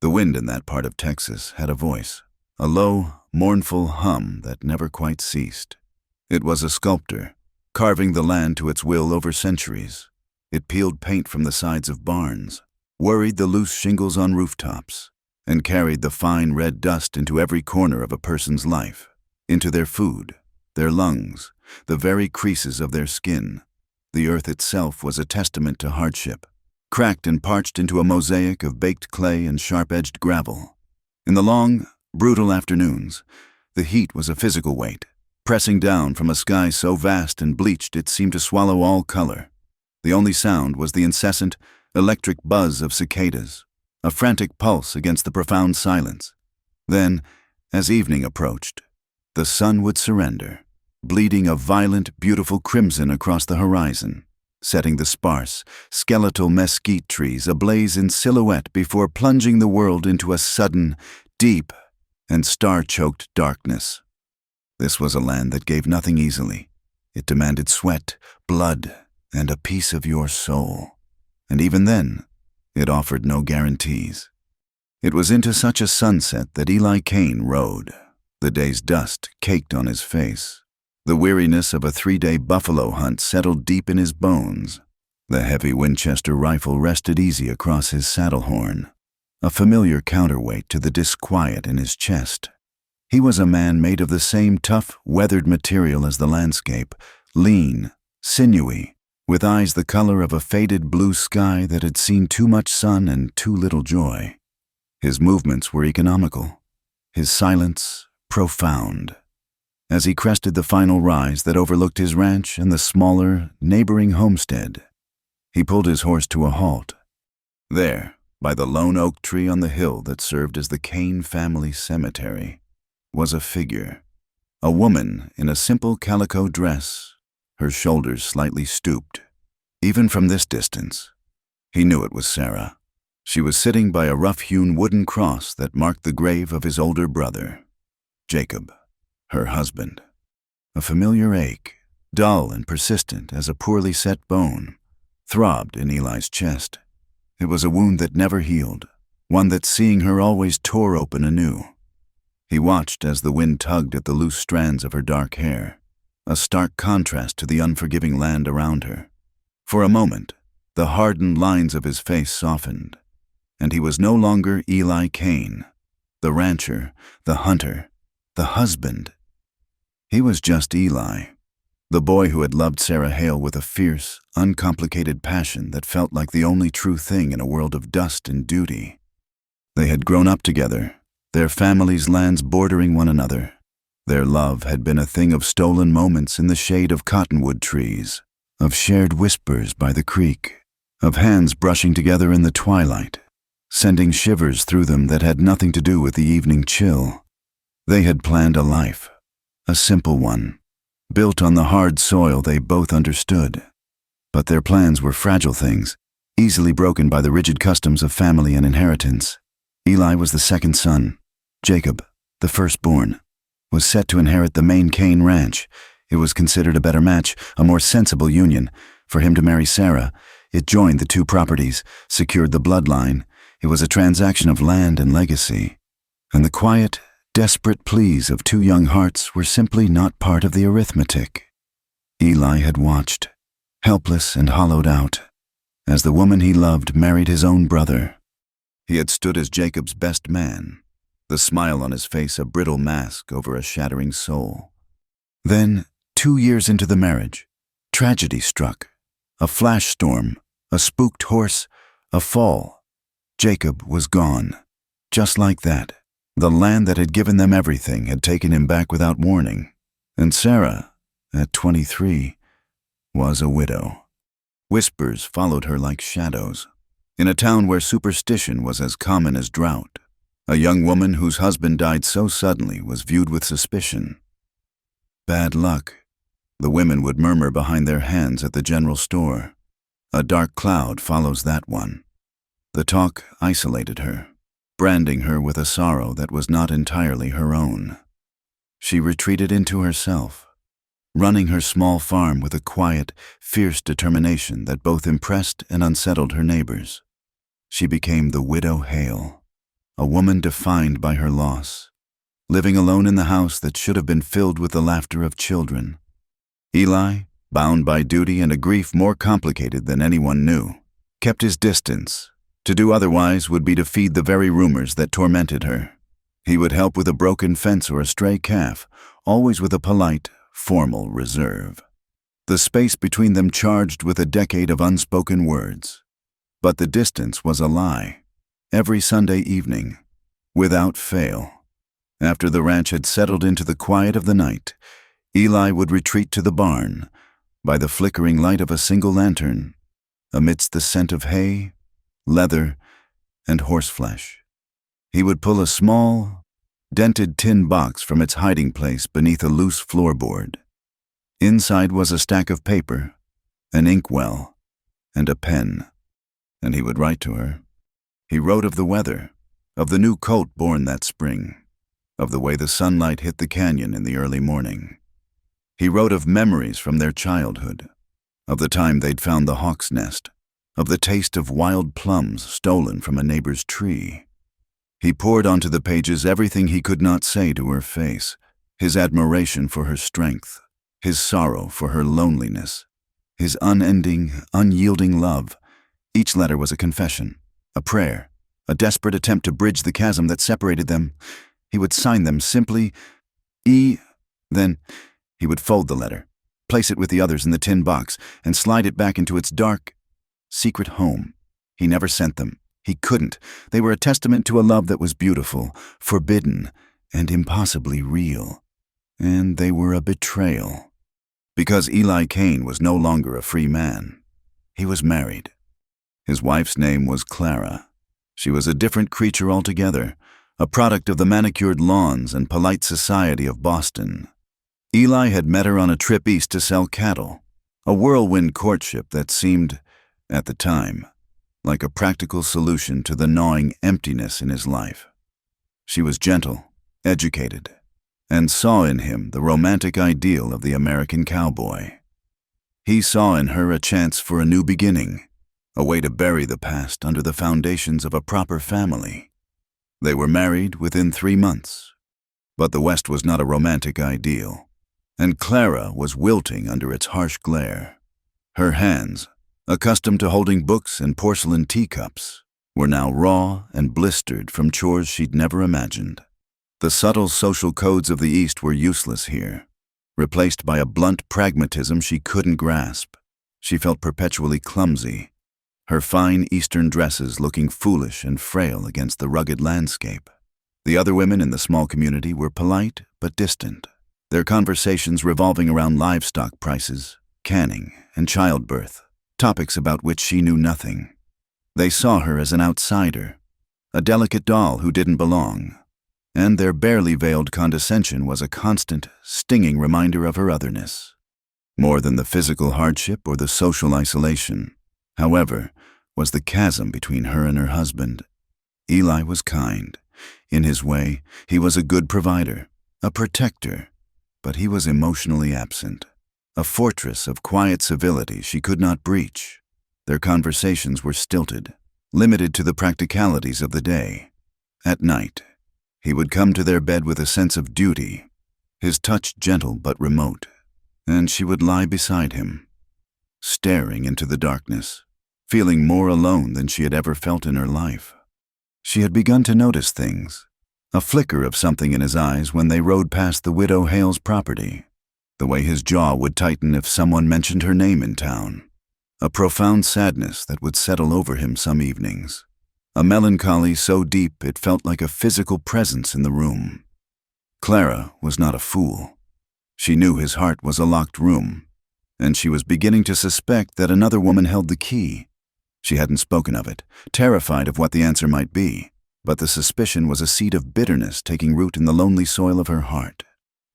The wind in that part of Texas had a voice, a low, mournful hum that never quite ceased. It was a sculptor, carving the land to its will over centuries. It peeled paint from the sides of barns, worried the loose shingles on rooftops, and carried the fine red dust into every corner of a person's life, into their food, their lungs, the very creases of their skin. The earth itself was a testament to hardship, cracked and parched into a mosaic of baked clay and sharp-edged gravel. In the long, brutal afternoons, the heat was a physical weight, pressing down from a sky so vast and bleached it seemed to swallow all color. The only sound was the incessant, electric buzz of cicadas, a frantic pulse against the profound silence. Then, as evening approached, the sun would surrender, bleeding a violent, beautiful crimson across the horizon, setting the sparse, skeletal mesquite trees ablaze in silhouette before plunging the world into a sudden, deep, and star-choked darkness. This was a land that gave nothing easily. It demanded sweat, blood, and a piece of your soul. And even then, it offered no guarantees. It was into such a sunset that Eli Kane rode, the day's dust caked on his face. The weariness of a 3-day buffalo hunt settled deep in his bones. The heavy Winchester rifle rested easy across his saddle horn, a familiar counterweight to the disquiet in his chest. He was a man made of the same tough, weathered material as the landscape, lean, sinewy, with eyes the color of a faded blue sky that had seen too much sun and too little joy. His movements were economical, his silence profound. As he crested the final rise that overlooked his ranch and the smaller, neighboring homestead, he pulled his horse to a halt. There, by the lone oak tree on the hill that served as the Kane family cemetery, was a figure, a woman in a simple calico dress, her shoulders slightly stooped. Even from this distance, he knew it was Sarah. She was sitting by a rough-hewn wooden cross that marked the grave of his older brother, Jacob, her husband. A familiar ache, dull and persistent as a poorly set bone, throbbed in Eli's chest. It was a wound that never healed, one that seeing her always tore open anew. He watched as the wind tugged at the loose strands of her dark hair, a stark contrast to the unforgiving land around her. For a moment, the hardened lines of his face softened, and he was no longer Eli Kane, the rancher, the hunter, the husband. He was just Eli, the boy who had loved Sarah Hale with a fierce, uncomplicated passion that felt like the only true thing in a world of dust and duty. They had grown up together, their families' lands bordering one another. Their love had been a thing of stolen moments in the shade of cottonwood trees, of shared whispers by the creek, of hands brushing together in the twilight, sending shivers through them that had nothing to do with the evening chill. They had planned a life, a simple one, built on the hard soil they both understood. But their plans were fragile things, easily broken by the rigid customs of family and inheritance. Eli was the second son. Jacob, the firstborn, was set to inherit the main Kane ranch. It was considered a better match, a more sensible union. For him to marry Sarah, it joined the two properties, secured the bloodline. It was a transaction of land and legacy. And the quiet, desperate pleas of two young hearts were simply not part of the arithmetic. Eli had watched, helpless and hollowed out, as the woman he loved married his own brother. He had stood as Jacob's best man, the smile on his face a brittle mask over a shattering soul. Then, 2 years into the marriage, tragedy struck. A flash storm, a spooked horse, a fall. Jacob was gone. Just like that. The land that had given them everything had taken him back without warning. And Sarah, at 23, was a widow. Whispers followed her like shadows. In a town where superstition was as common as drought, a young woman whose husband died so suddenly was viewed with suspicion. Bad luck, the women would murmur behind their hands at the general store. A dark cloud follows that one. The talk isolated her, branding her with a sorrow that was not entirely her own. She retreated into herself, running her small farm with a quiet, fierce determination that both impressed and unsettled her neighbors. She became the Widow Hale, a woman defined by her loss, living alone in the house that should have been filled with the laughter of children. Eli, bound by duty and a grief more complicated than anyone knew, kept his distance. To do otherwise would be to feed the very rumors that tormented her. He would help with a broken fence or a stray calf, always with a polite, formal reserve. The space between them charged with a decade of unspoken words. But the distance was a lie. Every Sunday evening, without fail, after the ranch had settled into the quiet of the night, Eli would retreat to the barn, by the flickering light of a single lantern, amidst the scent of hay, leather, and horseflesh. He would pull a small, dented tin box from its hiding place beneath a loose floorboard. Inside was a stack of paper, an inkwell, and a pen, and he would write to her. He wrote of the weather, of the new colt born that spring, of the way the sunlight hit the canyon in the early morning. He wrote of memories from their childhood, of the time they'd found the hawk's nest, of the taste of wild plums stolen from a neighbor's tree. He poured onto the pages everything he could not say to her face, his admiration for her strength, his sorrow for her loneliness, his unending, unyielding love. Each letter was a confession, a prayer, a desperate attempt to bridge the chasm that separated them. He would sign them simply E. Then he would fold the letter, place it with the others in the tin box, and slide it back into its dark, secret home. He never sent them. He couldn't. They were a testament to a love that was beautiful, forbidden, and impossibly real. And they were a betrayal. Because Eli Kane was no longer a free man. He was married. His wife's name was Clara. She was a different creature altogether, a product of the manicured lawns and polite society of Boston. Eli had met her on a trip east to sell cattle, a whirlwind courtship that seemed, at the time, like a practical solution to the gnawing emptiness in his life. She was gentle, educated, and saw in him the romantic ideal of the American cowboy. He saw in her a chance for a new beginning, a way to bury the past under the foundations of a proper family. They were married within 3 months, but the West was not a romantic ideal, and Clara was wilting under its harsh glare. Her hands, accustomed to holding books and porcelain teacups, were now raw and blistered from chores she'd never imagined. The subtle social codes of the East were useless here, replaced by a blunt pragmatism she couldn't grasp. She felt perpetually clumsy, her fine Eastern dresses looking foolish and frail against the rugged landscape. The other women in the small community were polite but distant, their conversations revolving around livestock prices, canning, and childbirth, topics about which she knew nothing. They saw her as an outsider, a delicate doll who didn't belong, and their barely veiled condescension was a constant, stinging reminder of her otherness. More than the physical hardship or the social isolation, however, was the chasm between her and her husband. Eli was kind. In his way, he was a good provider, a protector, but he was emotionally absent, a fortress of quiet civility she could not breach. Their conversations were stilted, limited to the practicalities of the day. At night, he would come to their bed with a sense of duty, his touch gentle but remote, and she would lie beside him, staring into the darkness, feeling more alone than she had ever felt in her life. She had begun to notice things, a flicker of something in his eyes when they rode past the widow Hale's property, the way his jaw would tighten if someone mentioned her name in town, a profound sadness that would settle over him some evenings, a melancholy so deep it felt like a physical presence in the room. Clara was not a fool. She knew his heart was a locked room, and she was beginning to suspect that another woman held the key. She hadn't spoken of it, terrified of what the answer might be, but the suspicion was a seed of bitterness taking root in the lonely soil of her heart,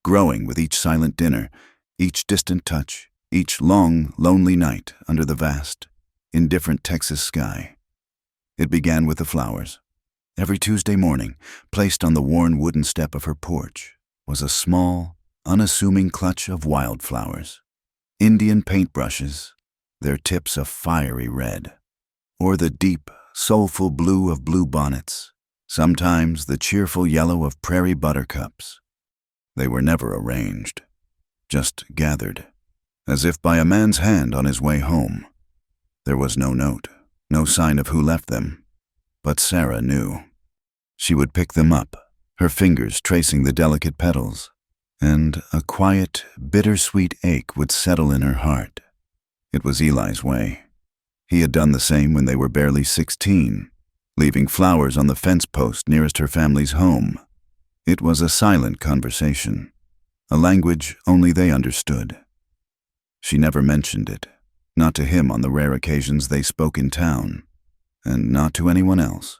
growing with each silent dinner, each distant touch, each long, lonely night under the vast, indifferent Texas sky. It began with the flowers. Every Tuesday morning, placed on the worn wooden step of her porch, was a small, unassuming clutch of wildflowers, Indian paintbrushes, their tips a fiery red, or the deep, soulful blue of bluebonnets, sometimes the cheerful yellow of prairie buttercups. They were never arranged, just gathered, as if by a man's hand on his way home. There was no note, no sign of who left them, but Sarah knew. She would pick them up, her fingers tracing the delicate petals, and a quiet, bittersweet ache would settle in her heart. It was Eli's way. He had done the same when they were barely 16, leaving flowers on the fence post nearest her family's home. It was a silent conversation, a language only they understood. She never mentioned it, not to him on the rare occasions they spoke in town, and not to anyone else.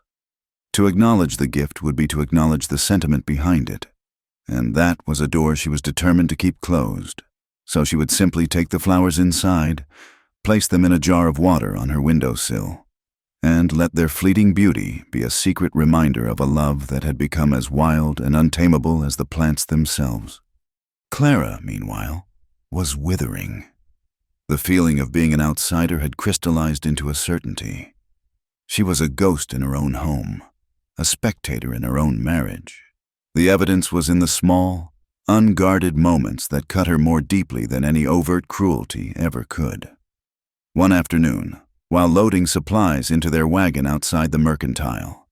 To acknowledge the gift would be to acknowledge the sentiment behind it, and that was a door she was determined to keep closed, so she would simply take the flowers inside, place them in a jar of water on her windowsill, and let their fleeting beauty be a secret reminder of a love that had become as wild and untamable as the plants themselves. Clara, meanwhile, was withering. The feeling of being an outsider had crystallized into a certainty. She was a ghost in her own home, a spectator in her own marriage. The evidence was in the small, unguarded moments that cut her more deeply than any overt cruelty ever could. One afternoon, while loading supplies into their wagon outside the mercantile,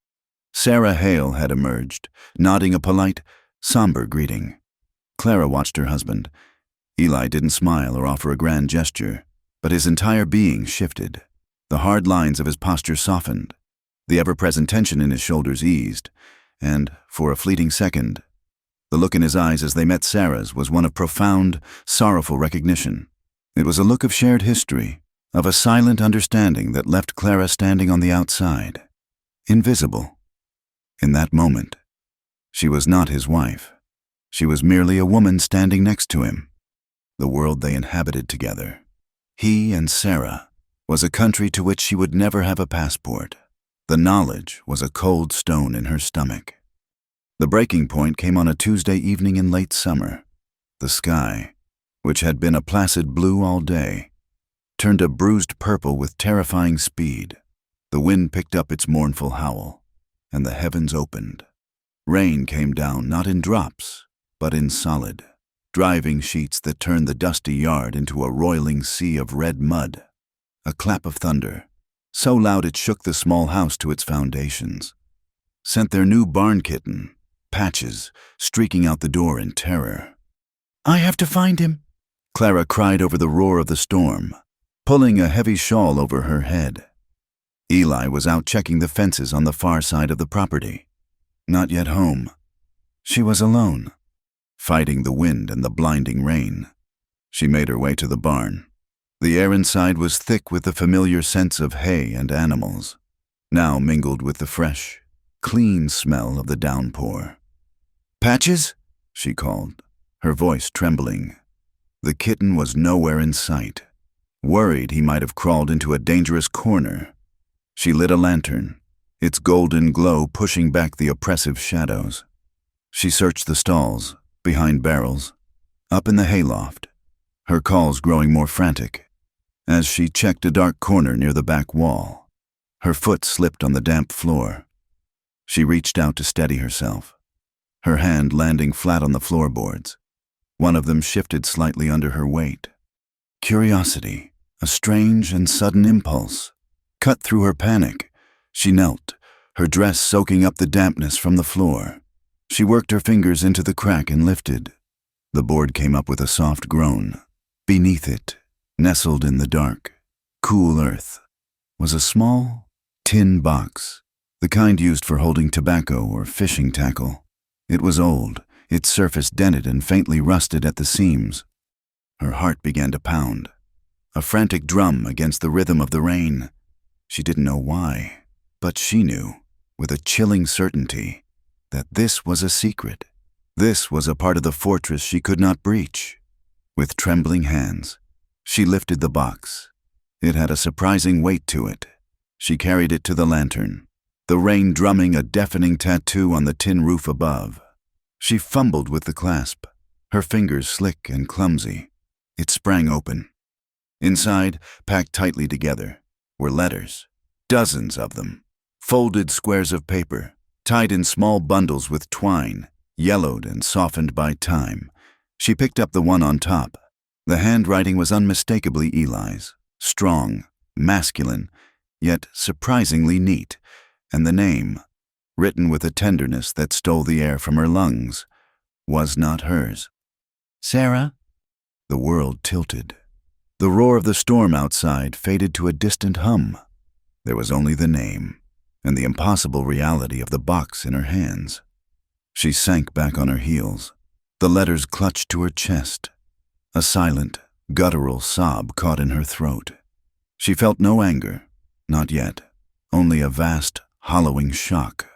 Sarah Hale had emerged, nodding a polite, somber greeting. Clara watched her husband. Eli didn't smile or offer a grand gesture, but his entire being shifted. The hard lines of his posture softened, the ever-present tension in his shoulders eased, and, for a fleeting second, the look in his eyes as they met Sarah's was one of profound, sorrowful recognition. It was a look of shared history, of a silent understanding that left Clara standing on the outside, invisible. In that moment, she was not his wife. She was merely a woman standing next to him. The world they inhabited together, he and Sarah, was a country to which she would never have a passport. The knowledge was a cold stone in her stomach. The breaking point came on a Tuesday evening in late summer. The sky, which had been a placid blue all day, turned a bruised purple with terrifying speed. The wind picked up its mournful howl, and the heavens opened. Rain came down not in drops, but in solid, driving sheets that turned the dusty yard into a roiling sea of red mud. A clap of thunder, so loud it shook the small house to its foundations, sent their new barn kitten, Patches, streaking out the door in terror. "I have to find him," Clara cried over the roar of the storm, pulling a heavy shawl over her head. Eli was out checking the fences on the far side of the property. Not yet home. She was alone, fighting the wind and the blinding rain. She made her way to the barn. The air inside was thick with the familiar scents of hay and animals, now mingled with the fresh, clean smell of the downpour. "Patches?" she called, her voice trembling. The kitten was nowhere in sight. Worried he might have crawled into a dangerous corner, she lit a lantern, its golden glow pushing back the oppressive shadows. She searched the stalls, behind barrels, up in the hayloft, her calls growing more frantic. As she checked a dark corner near the back wall, her foot slipped on the damp floor. She reached out to steady herself, her hand landing flat on the floorboards. One of them shifted slightly under her weight. Curiosity, a strange and sudden impulse, cut through her panic. She knelt, her dress soaking up the dampness from the floor. She worked her fingers into the crack and lifted. The board came up with a soft groan. Beneath it, nestled in the dark, cool earth, was a small, tin box, the kind used for holding tobacco or fishing tackle. It was old, its surface dented and faintly rusted at the seams. Her heart began to pound, a frantic drum against the rhythm of the rain. She didn't know why, but she knew, with a chilling certainty, that this was a secret. This was a part of the fortress she could not breach. With trembling hands, she lifted the box. It had a surprising weight to it. She carried it to the lantern, the rain drumming a deafening tattoo on the tin roof above. She fumbled with the clasp, her fingers slick and clumsy. It sprang open. Inside, packed tightly together, were letters, dozens of them, folded squares of paper, tied in small bundles with twine, yellowed and softened by time. She picked up the one on top. The handwriting was unmistakably Eli's, strong, masculine, yet surprisingly neat, and the name, written with a tenderness that stole the air from her lungs, was not hers. "Sarah?" The world tilted. The roar of the storm outside faded to a distant hum. There was only the name, and the impossible reality of the box in her hands. She sank back on her heels. The letters clutched to her chest. A silent, guttural sob caught in her throat. She felt no anger, not yet, only a vast, hollowing shock.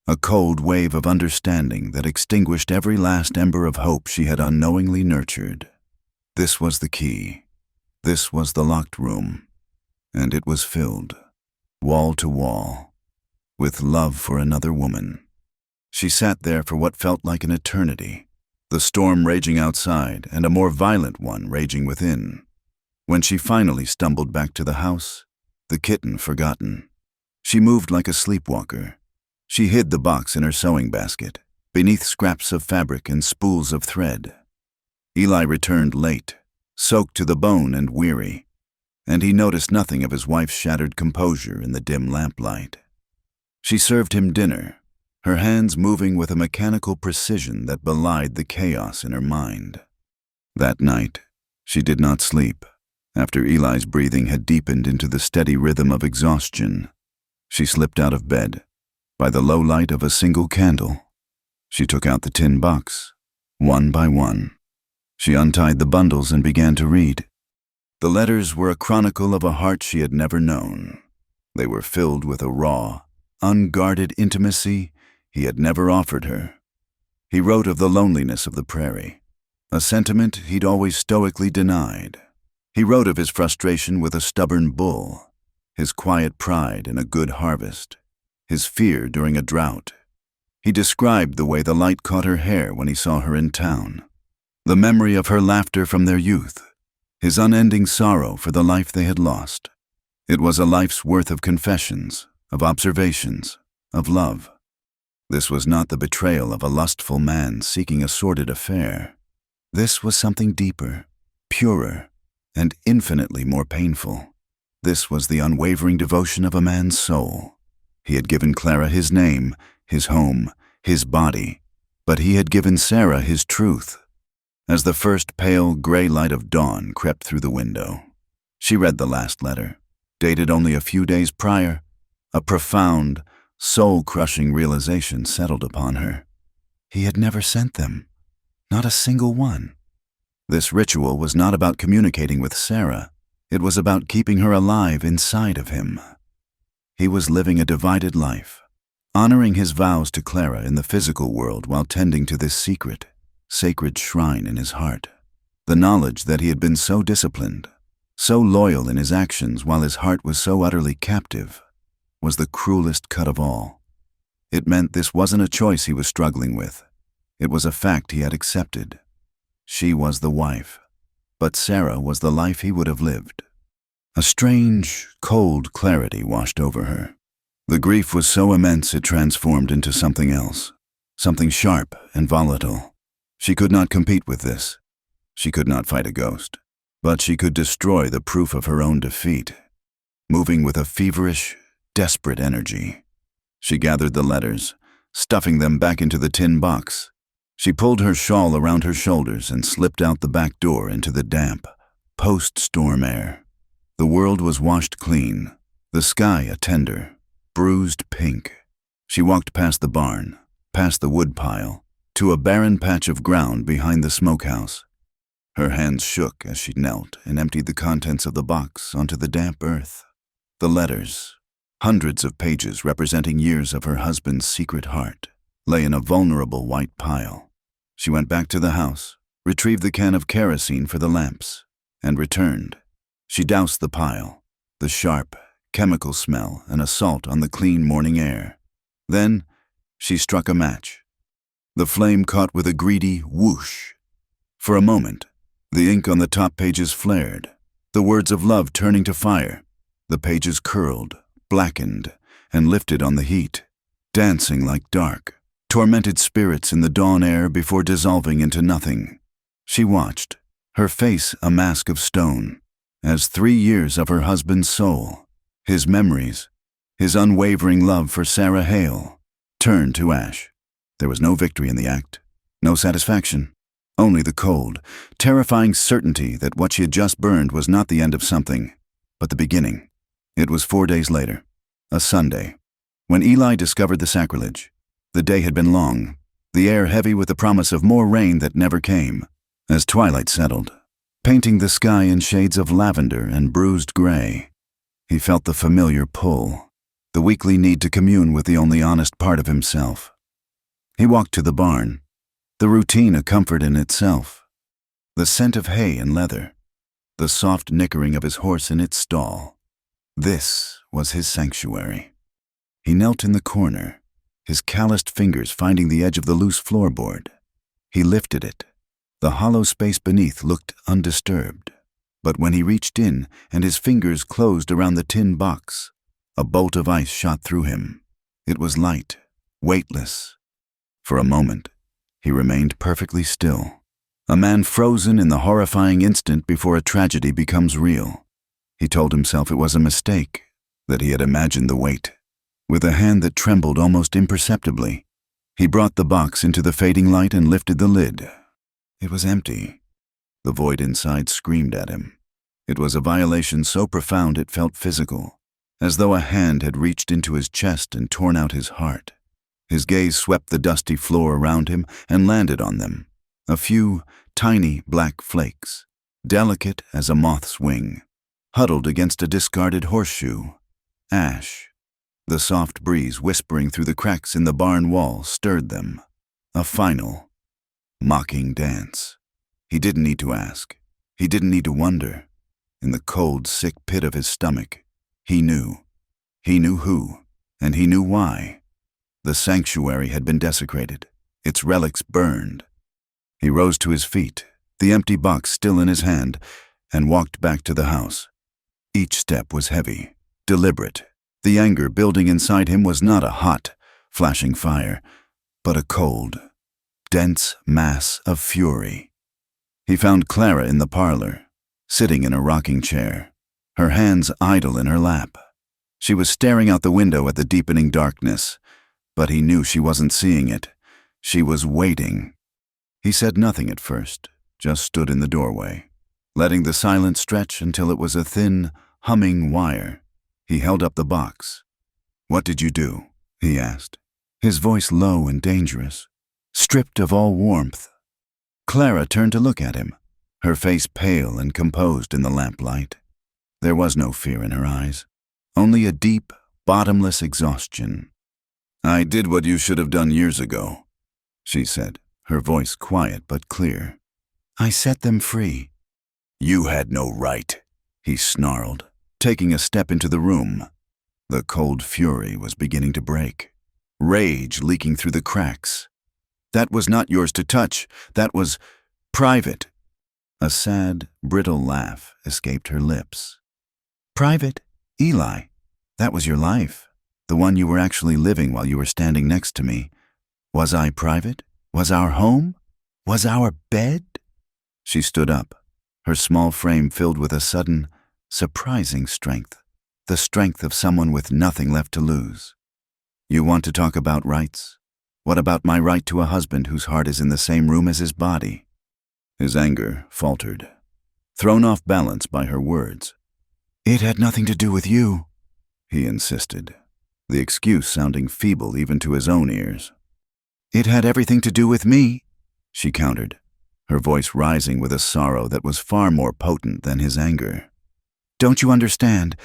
A cold wave of understanding that extinguished every last ember of hope she had unknowingly nurtured. This was the key. This was the locked room. And it was filled, wall to wall, with love for another woman. She sat there for what felt like an eternity, the storm raging outside and a more violent one raging within. When she finally stumbled back to the house, the kitten forgotten. She moved like a sleepwalker. She hid the box in her sewing basket, beneath scraps of fabric and spools of thread. Eli returned late, soaked to the bone and weary, and he noticed nothing of his wife's shattered composure in the dim lamplight. She served him dinner, her hands moving with a mechanical precision that belied the chaos in her mind. That night, she did not sleep. After Eli's breathing had deepened into the steady rhythm of exhaustion, she slipped out of bed. By the low light of a single candle, she took out the tin box, one by one. She untied the bundles and began to read. The letters were a chronicle of a heart she had never known. They were filled with a raw, unguarded intimacy he had never offered her. He wrote of the loneliness of the prairie, a sentiment he'd always stoically denied. He wrote of his frustration with a stubborn bull, his quiet pride in a good harvest, his fear during a drought. He described the way the light caught her hair when he saw her in town, the memory of her laughter from their youth, his unending sorrow for the life they had lost. It was a life's worth of confessions, of observations, of love. This was not the betrayal of a lustful man seeking a sordid affair. This was something deeper, purer, and infinitely more painful. This was the unwavering devotion of a man's soul. He had given Clara his name, his home, his body, but he had given Sarah his truth. As the first pale, gray light of dawn crept through the window, she read the last letter, dated only a few days prior. A profound, soul-crushing realization settled upon her. He had never sent them, not a single one. This ritual was not about communicating with Sarah. It was about keeping her alive inside of him. He was living a divided life, honoring his vows to Clara in the physical world while tending to this secret, sacred shrine in his heart. The knowledge that he had been so disciplined, so loyal in his actions while his heart was so utterly captive, was the cruelest cut of all. It meant this wasn't a choice he was struggling with. It was a fact he had accepted. She was the wife, but Sarah was the life he would have lived. A strange, cold clarity washed over her. The grief was so immense it transformed into something else, something sharp and volatile. She could not compete with this. She could not fight a ghost, but she could destroy the proof of her own defeat. Moving with a feverish, desperate energy, she gathered the letters, stuffing them back into the tin box. She pulled her shawl around her shoulders and slipped out the back door into the damp, post-storm air. The world was washed clean, the sky a tender, bruised pink. She walked past the barn, past the woodpile, to a barren patch of ground behind the smokehouse. Her hands shook as she knelt and emptied the contents of the box onto the damp earth. The letters, hundreds of pages representing years of her husband's secret heart, lay in a vulnerable white pile. She went back to the house, retrieved the can of kerosene for the lamps, and returned. She doused the pile, the sharp, chemical smell an assault on the clean morning air. Then, she struck a match. The flame caught with a greedy whoosh. For a moment, the ink on the top pages flared, the words of love turning to fire. The pages curled, blackened, and lifted on the heat. dancing like dark, tormented spirits in the dawn air before dissolving into nothing. She watched, her face a mask of stone, as 3 years of her husband's soul, his memories, his unwavering love for Sarah Hale, turned to ash. There was no victory in the act, no satisfaction, only the cold, terrifying certainty that what she had just burned was not the end of something, but the beginning. It was 4 days later, a Sunday, when Eli discovered the sacrilege. The day had been long, the air heavy with the promise of more rain that never came. As twilight settled, painting the sky in shades of lavender and bruised gray, he felt the familiar pull, the weekly need to commune with the only honest part of himself. He walked to the barn, the routine a comfort in itself, the scent of hay and leather, the soft nickering of his horse in its stall. This was his sanctuary. He knelt in the corner, his calloused fingers finding the edge of the loose floorboard. He lifted it. The hollow space beneath looked undisturbed, but when he reached in and his fingers closed around the tin box, a bolt of ice shot through him. It was light, weightless. For a moment, he remained perfectly still, a man frozen in the horrifying instant before a tragedy becomes real. He told himself it was a mistake, that he had imagined the weight. With a hand that trembled almost imperceptibly, he brought the box into the fading light and lifted the lid. It was empty. The void inside screamed at him. It was a violation so profound it felt physical, as though a hand had reached into his chest and torn out his heart. His gaze swept the dusty floor around him and landed on them, a few tiny black flakes, delicate as a moth's wing, huddled against a discarded horseshoe. Ash. The soft breeze whispering through the cracks in the barn wall stirred them. A final, mocking dance. He didn't need to ask. He didn't need to wonder. In the cold, sick pit of his stomach, he knew. He knew who, and he knew why. The sanctuary had been desecrated, its relics burned. He rose to his feet, the empty box still in his hand, and walked back to the house. Each step was heavy, deliberate. The anger building inside him was not a hot, flashing fire, but a cold, dense mass of fury. He found Clara in the parlor, sitting in a rocking chair, her hands idle in her lap. She was staring out the window at the deepening darkness, but he knew she wasn't seeing it. She was waiting. He said nothing at first, just stood in the doorway, letting the silence stretch until it was a thin, humming wire. He held up the box. "What did you do?" he asked, his voice low and dangerous, stripped of all warmth. Clara turned to look at him, her face pale and composed in the lamplight. There was no fear in her eyes, only a deep, bottomless exhaustion. "I did what you should have done years ago," she said, her voice quiet but clear. "I set them free." "You had no right," he snarled, taking a step into the room. The cold fury was beginning to break, rage leaking through the cracks. "That was not yours to touch. That was private." A sad, brittle laugh escaped her lips. "Private? Eli, that was your life, the one you were actually living while you were standing next to me. Was I private? Was our home? Was our bed?" She stood up, her small frame filled with a sudden, surprising strength, the strength of someone with nothing left to lose. "You want to talk about rights? What about my right to a husband whose heart is in the same room as his body?" His anger faltered, thrown off balance by her words. "It had nothing to do with you," he insisted, the excuse sounding feeble even to his own ears. "It had everything to do with me," she countered, her voice rising with a sorrow that was far more potent than his anger. "Don't you understand?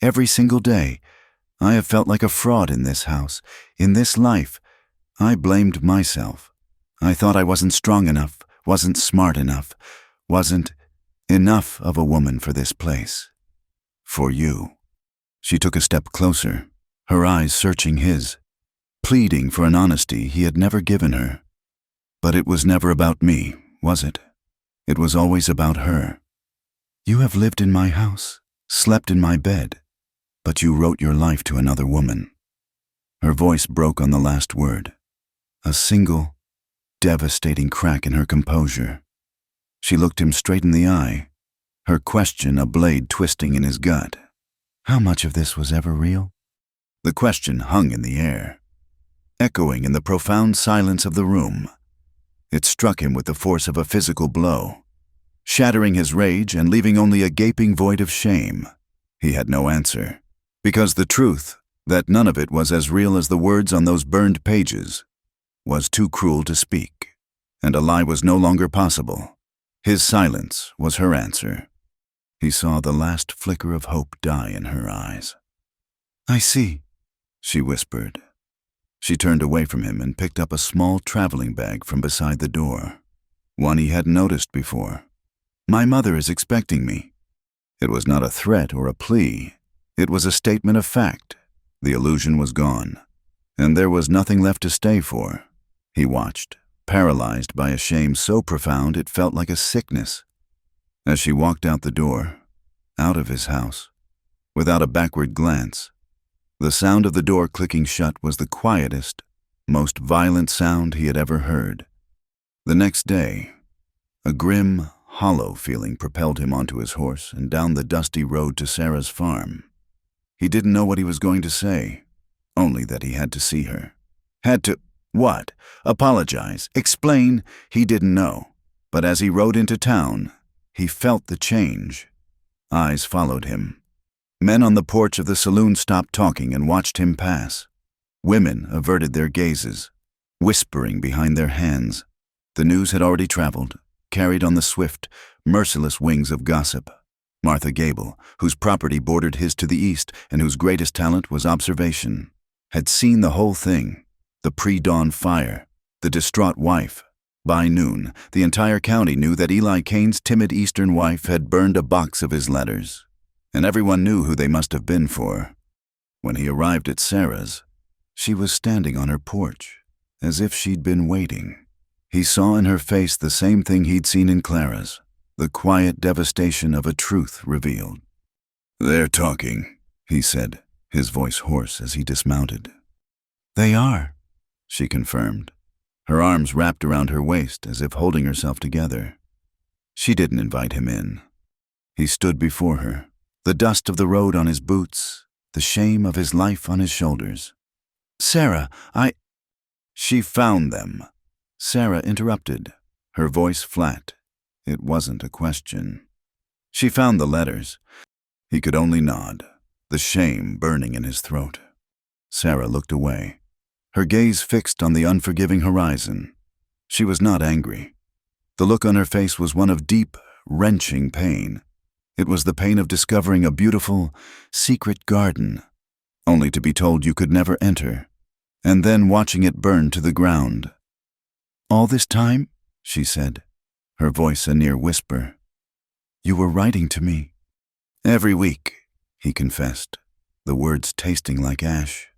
Every single day, I have felt like a fraud in this house, in this life. I blamed myself. I thought I wasn't strong enough, wasn't smart enough, wasn't enough of a woman for this place. For you." She took a step closer, her eyes searching his, pleading for an honesty he had never given her. "But it was never about me, was it? It was always about her. You have lived in my house, slept in my bed, but you wrote your life to another woman." Her voice broke on the last word. A single, devastating crack in her composure. She looked him straight in the eye, her question a blade twisting in his gut. How much of this was ever real? The question hung in the air, echoing in the profound silence of the room. It struck him with the force of a physical blow, shattering his rage and leaving only a gaping void of shame. He had no answer, because the truth, that none of it was as real as the words on those burned pages, was too cruel to speak, and a lie was no longer possible. His silence was her answer. He saw the last flicker of hope die in her eyes. "I see," she whispered. She turned away from him and picked up a small traveling bag from beside the door, one he hadn't noticed before. "My mother is expecting me." It was not a threat or a plea. It was a statement of fact. The illusion was gone, and there was nothing left to stay for. He watched, paralyzed by a shame so profound it felt like a sickness. As she walked out the door, out of his house, without a backward glance, the sound of the door clicking shut was the quietest, most violent sound he had ever heard. The next day, a grim, hollow feeling propelled him onto his horse and down the dusty road to Sarah's farm. He didn't know what he was going to say, only that he had to see her. Had to, what? Apologize, explain? He didn't know. But as he rode into town, he felt the change. Eyes followed him. Men on the porch of the saloon stopped talking and watched him pass. Women averted their gazes, whispering behind their hands. The news had already traveled, carried on the swift, merciless wings of gossip. Martha Gable, whose property bordered his to the east and whose greatest talent was observation, had seen the whole thing. The pre-dawn fire, the distraught wife. By noon, the entire county knew that Eli Kane's timid eastern wife had burned a box of his letters, and everyone knew who they must have been for. When he arrived at Sarah's, she was standing on her porch, as if she'd been waiting. He saw in her face the same thing he'd seen in Clara's, the quiet devastation of a truth revealed. "They're talking," he said, his voice hoarse as he dismounted. "They are," she confirmed, her arms wrapped around her waist as if holding herself together. She didn't invite him in. He stood before her, the dust of the road on his boots, the shame of his life on his shoulders. "Sarah, She found them." Sarah interrupted, her voice flat. It wasn't a question. "She found the letters." He could only nod, the shame burning in his throat. Sarah looked away, her gaze fixed on the unforgiving horizon. She was not angry. The look on her face was one of deep, wrenching pain. It was the pain of discovering a beautiful, secret garden, only to be told you could never enter, and then watching it burn to the ground. "All this time," she said, her voice a near whisper, "you were writing to me." "Every week," he confessed, the words tasting like ash.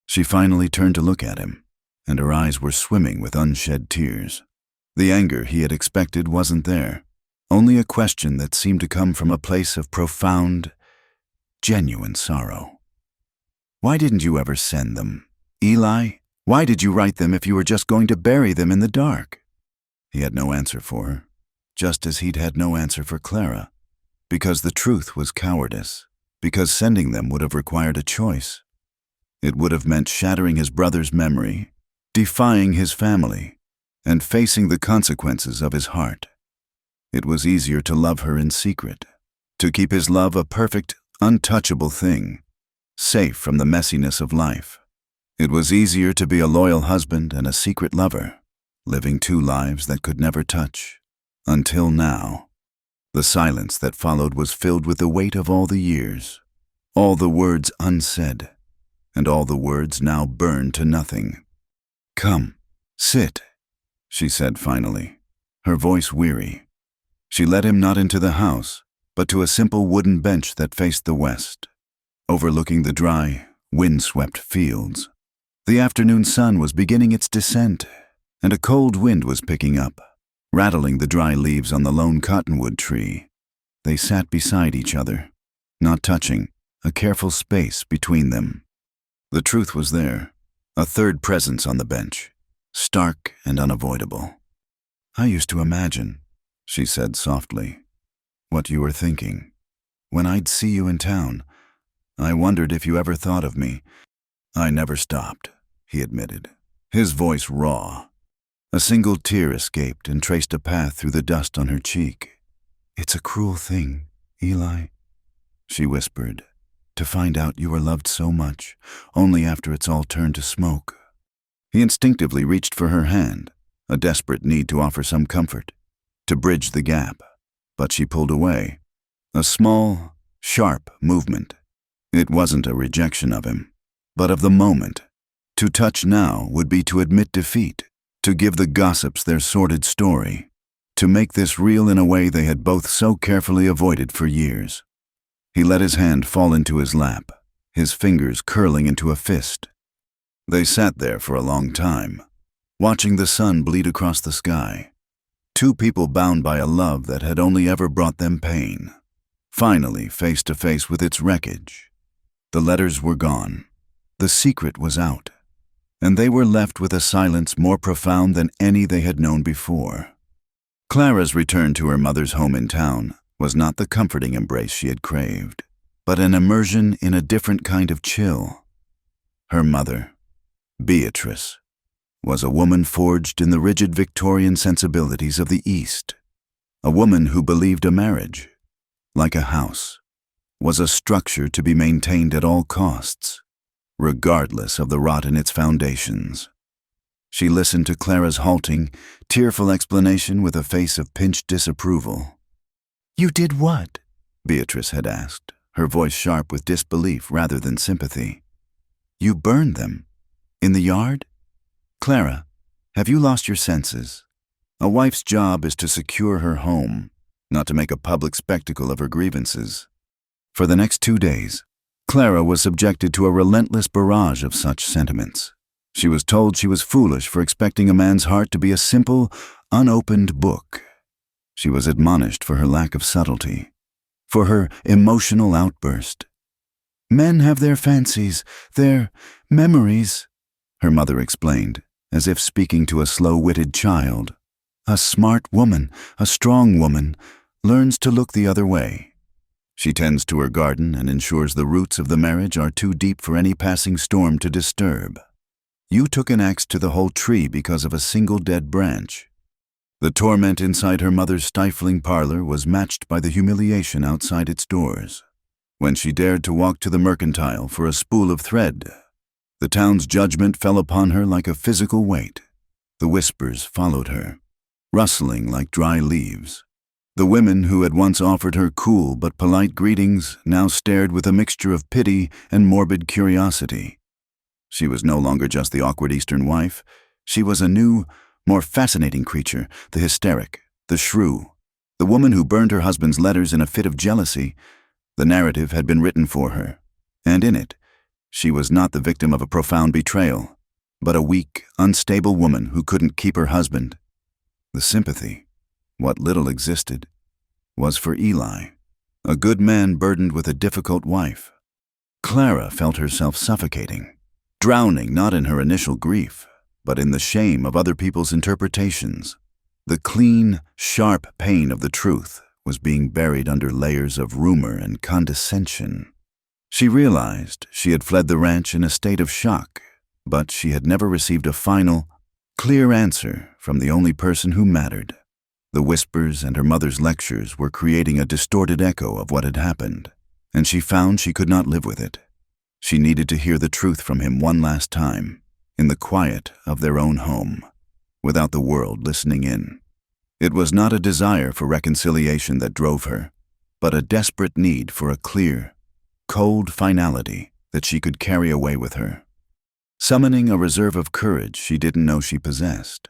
She finally turned to look at him, and her eyes were swimming with unshed tears. The anger he had expected wasn't there, only a question that seemed to come from a place of profound, genuine sorrow. "Why didn't you ever send them? Eli, why did you write them if you were just going to bury them in the dark?" He had no answer for her, just as he'd had no answer for Clara, because the truth was cowardice, because sending them would have required a choice. It would have meant shattering his brother's memory, defying his family, and facing the consequences of his heart. It was easier to love her in secret, to keep his love a perfect, untouchable thing, safe from the messiness of life. It was easier to be a loyal husband and a secret lover, living two lives that could never touch. Until now. The silence that followed was filled with the weight of all the years, all the words unsaid, and all the words now burned to nothing. "Come, sit," she said finally, her voice weary. She led him not into the house, but to a simple wooden bench that faced the west, overlooking the dry, wind-swept fields. The afternoon sun was beginning its descent, and a cold wind was picking up, rattling the dry leaves on the lone cottonwood tree. They sat beside each other, not touching, a careful space between them. The truth was there, A third presence on the bench, stark and unavoidable. "I used to imagine," she said softly, "what you were thinking. When I'd see you in town, I wondered if you ever thought of me." "I never stopped," he admitted, his voice raw. A single tear escaped and traced a path through the dust on her cheek. "It's a cruel thing, Eli," she whispered, "to find out you were loved so much, only after it's all turned to smoke." He instinctively reached for her hand, a desperate need to offer some comfort, to bridge the gap, but she pulled away. A small, sharp movement. It wasn't a rejection of him, but of the moment. To touch now would be to admit defeat, to give the gossips their sordid story, to make this real in a way they had both so carefully avoided for years. He let his hand fall into his lap, his fingers curling into a fist. They sat there for a long time, watching the sun bleed across the sky. Two people bound by a love that had only ever brought them pain, finally face to face with its wreckage. The letters were gone. The secret was out, and they were left with a silence more profound than any they had known before. Clara's return to her mother's home in town was not the comforting embrace she had craved, but an immersion in a different kind of chill. Her mother, Beatrice, was a woman forged in the rigid Victorian sensibilities of the East, a woman who believed a marriage, like a house, was a structure to be maintained at all costs, regardless of the rot in its foundations. She listened to Clara's halting, tearful explanation with a face of pinched disapproval. "You did what?" Beatrice had asked, her voice sharp with disbelief rather than sympathy. "You burned them? In the yard? Clara, have you lost your senses? A wife's job is to secure her home, not to make a public spectacle of her grievances." For the next 2 days, Clara was subjected to a relentless barrage of such sentiments. She was told she was foolish for expecting a man's heart to be a simple, unopened book. She was admonished for her lack of subtlety, for her emotional outburst. "Men have their fancies, their memories," her mother explained, as if speaking to a slow-witted child. "A smart woman, a strong woman, learns to look the other way. She tends to her garden and ensures the roots of the marriage are too deep for any passing storm to disturb. You took an axe to the whole tree because of a single dead branch." The torment inside her mother's stifling parlor was matched by the humiliation outside its doors. When she dared to walk to the mercantile for a spool of thread, the town's judgment fell upon her like a physical weight. The whispers followed her, rustling like dry leaves. The women who had once offered her cool but polite greetings now stared with a mixture of pity and morbid curiosity. She was no longer just the awkward Eastern wife. She was a new, more fascinating creature, the hysteric, the shrew, the woman who burned her husband's letters in a fit of jealousy. The narrative had been written for her, and in it, she was not the victim of a profound betrayal, but a weak, unstable woman who couldn't keep her husband. The sympathy, what little existed, was for Eli, a good man burdened with a difficult wife. Clara felt herself suffocating, drowning not in her initial grief, but in the shame of other people's interpretations. The clean, sharp pain of the truth was being buried under layers of rumor and condescension. She realized she had fled the ranch in a state of shock, but she had never received a final, clear answer from the only person who mattered. The whispers and her mother's lectures were creating a distorted echo of what had happened, and she found she could not live with it. She needed to hear the truth from him one last time, in the quiet of their own home, without the world listening in. It was not a desire for reconciliation that drove her, but a desperate need for a clear, cold finality that she could carry away with her. Summoning a reserve of courage she didn't know she possessed,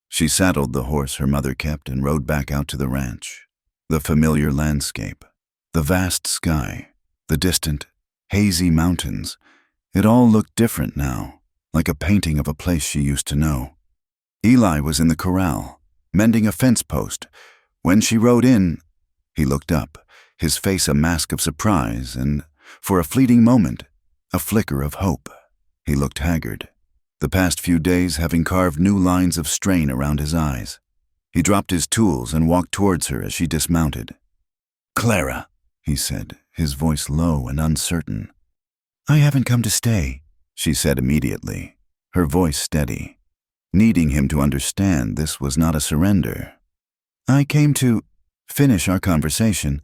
she saddled the horse her mother kept and rode back out to the ranch. The familiar landscape, the vast sky, the distant, hazy mountains, it all looked different now, like a painting of a place she used to know. Eli was in the corral, mending a fence post. When she rode in, he looked up, his face a mask of surprise and, for a fleeting moment, a flicker of hope. He looked haggard, the past few days having carved new lines of strain around his eyes. He dropped his tools and walked towards her as she dismounted. "Clara," he said, his voice low and uncertain. "I haven't come to stay," she said immediately, her voice steady, needing him to understand this was not a surrender. "I came to finish our conversation."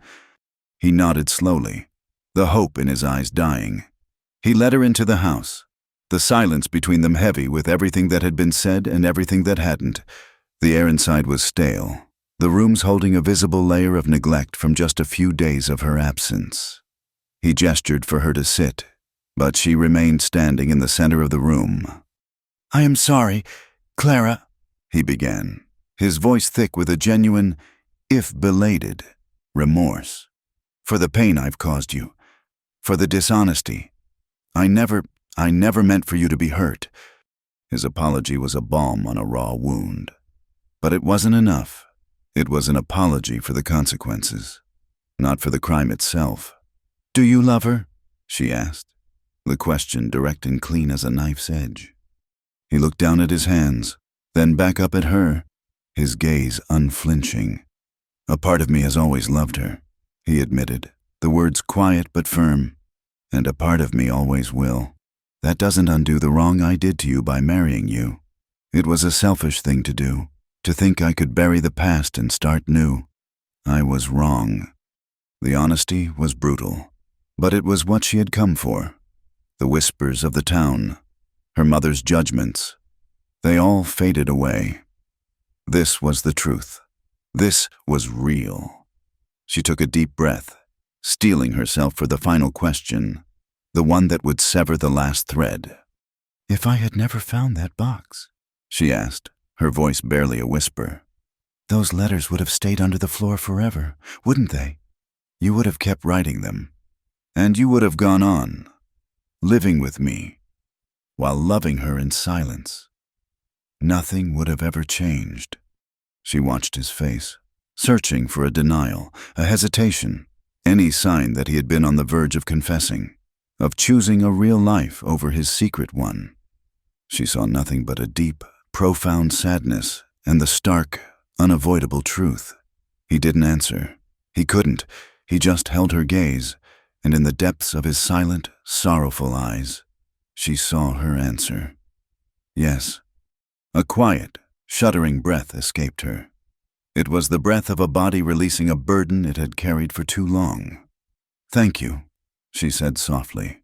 He nodded slowly, the hope in his eyes dying. He led her into the house, the silence between them heavy with everything that had been said and everything that hadn't. The air inside was stale, the rooms holding a visible layer of neglect from just a few days of her absence. He gestured for her to sit, but she remained standing in the center of the room. "I am sorry, Clara," he began, his voice thick with a genuine, if belated, remorse. "For the pain I've caused you, for the dishonesty. I never meant for you to be hurt." His apology was a balm on a raw wound. But it wasn't enough. It was an apology for the consequences, not for the crime itself. "Do you love her?" she asked, the question direct and clean as a knife's edge. He looked down at his hands, then back up at her, his gaze unflinching. "A part of me has always loved her," he admitted, the words quiet but firm. "And a part of me always will. That doesn't undo the wrong I did to you by marrying you. It was a selfish thing to do, to think I could bury the past and start new. I was wrong." The honesty was brutal, but it was what she had come for. The whispers of the town, her mother's judgments, they all faded away. This was the truth. This was real. She took a deep breath, steeling herself for the final question, the one that would sever the last thread. "If I had never found that box," she asked, her voice barely a whisper, "those letters would have stayed under the floor forever, wouldn't they? You would have kept writing them, and you would have gone on, living with me, while loving her in silence. Nothing would have ever changed." She watched his face, searching for a denial, a hesitation, any sign that he had been on the verge of confessing, of choosing a real life over his secret one. She saw nothing but a deep, profound sadness and the stark, unavoidable truth. He didn't answer. He couldn't. He just held her gaze, and in the depths of his silent, sorrowful eyes, she saw her answer. Yes. A quiet, shuddering breath escaped her. It was the breath of a body releasing a burden it had carried for too long. "Thank you," she said softly.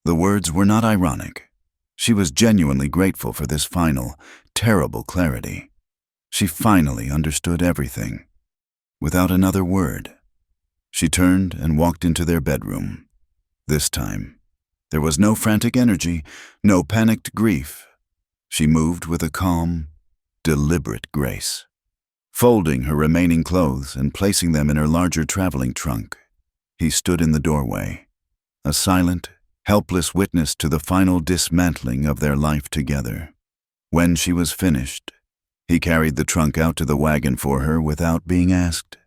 The words were not ironic. She was genuinely grateful for this final, terrible clarity. She finally understood everything. Without another word, she turned and walked into their bedroom. This time, there was no frantic energy, no panicked grief. She moved with a calm, deliberate grace, folding her remaining clothes and placing them in her larger traveling trunk. He stood in the doorway, a silent, helpless witness to the final dismantling of their life together. When she was finished, he carried the trunk out to the wagon for her without being asked.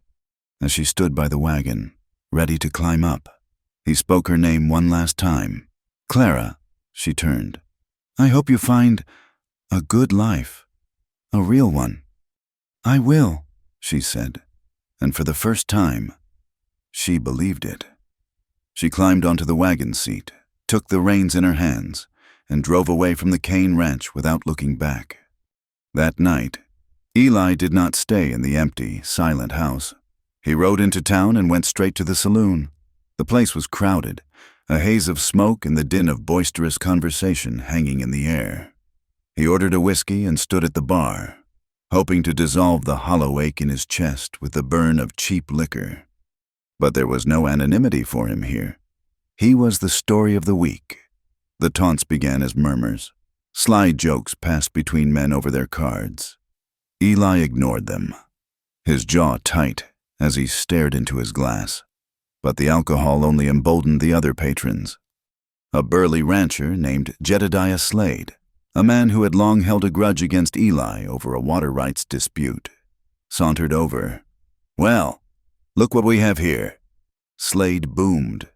As she stood by the wagon, ready to climb up, he spoke her name one last time. "Clara," she turned. "I hope you find a good life, a real one." "I will," she said, and for the first time, she believed it. She climbed onto the wagon seat, took the reins in her hands, and drove away from the Kane Ranch without looking back. That night, Eli did not stay in the empty, silent house. He rode into town and went straight to the saloon. The place was crowded, a haze of smoke and the din of boisterous conversation hanging in the air. He ordered a whiskey and stood at the bar, hoping to dissolve the hollow ache in his chest with the burn of cheap liquor. But there was no anonymity for him here. He was the story of the week. The taunts began as murmurs. Sly jokes passed between men over their cards. Eli ignored them, his jaw tight as he stared into his glass. But the alcohol only emboldened the other patrons. A burly rancher named Jedediah Slade, a man who had long held a grudge against Eli over a water rights dispute, sauntered over. "Well, look what we have here." Slade boomed,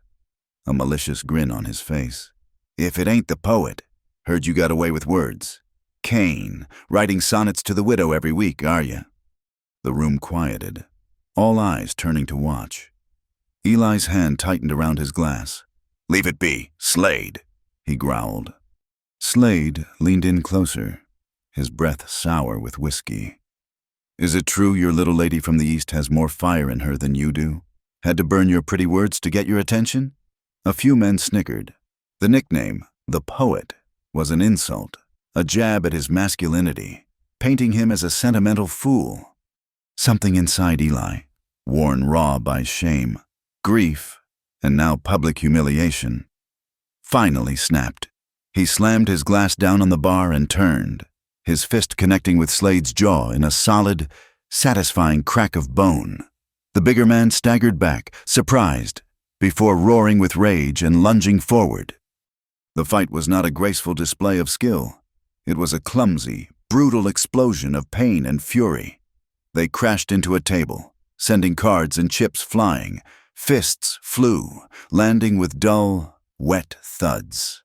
a malicious grin on his face. "If it ain't the poet, Heard you got away with words. Cain, writing sonnets to the widow every week, are you? The room quieted, all eyes turning to watch. Eli's hand tightened around his glass. "Leave it be, Slade," he growled. Slade leaned in closer, his breath sour with whiskey. "Is it true your little lady from the East has more fire in her than you do? Had to burn your pretty words to get your attention?" A few men snickered. The nickname, the Poet, was an insult, a jab at his masculinity, painting him as a sentimental fool. Something inside Eli, worn raw by shame, grief, and now public humiliation, finally snapped. He slammed his glass down on the bar and turned, his fist connecting with Slade's jaw in a solid, satisfying crack of bone. The bigger man staggered back, surprised, before roaring with rage and lunging forward. The fight was not a graceful display of skill. It was a clumsy, brutal explosion of pain and fury. They crashed into a table, sending cards and chips flying. Fists flew, landing with dull, wet thuds.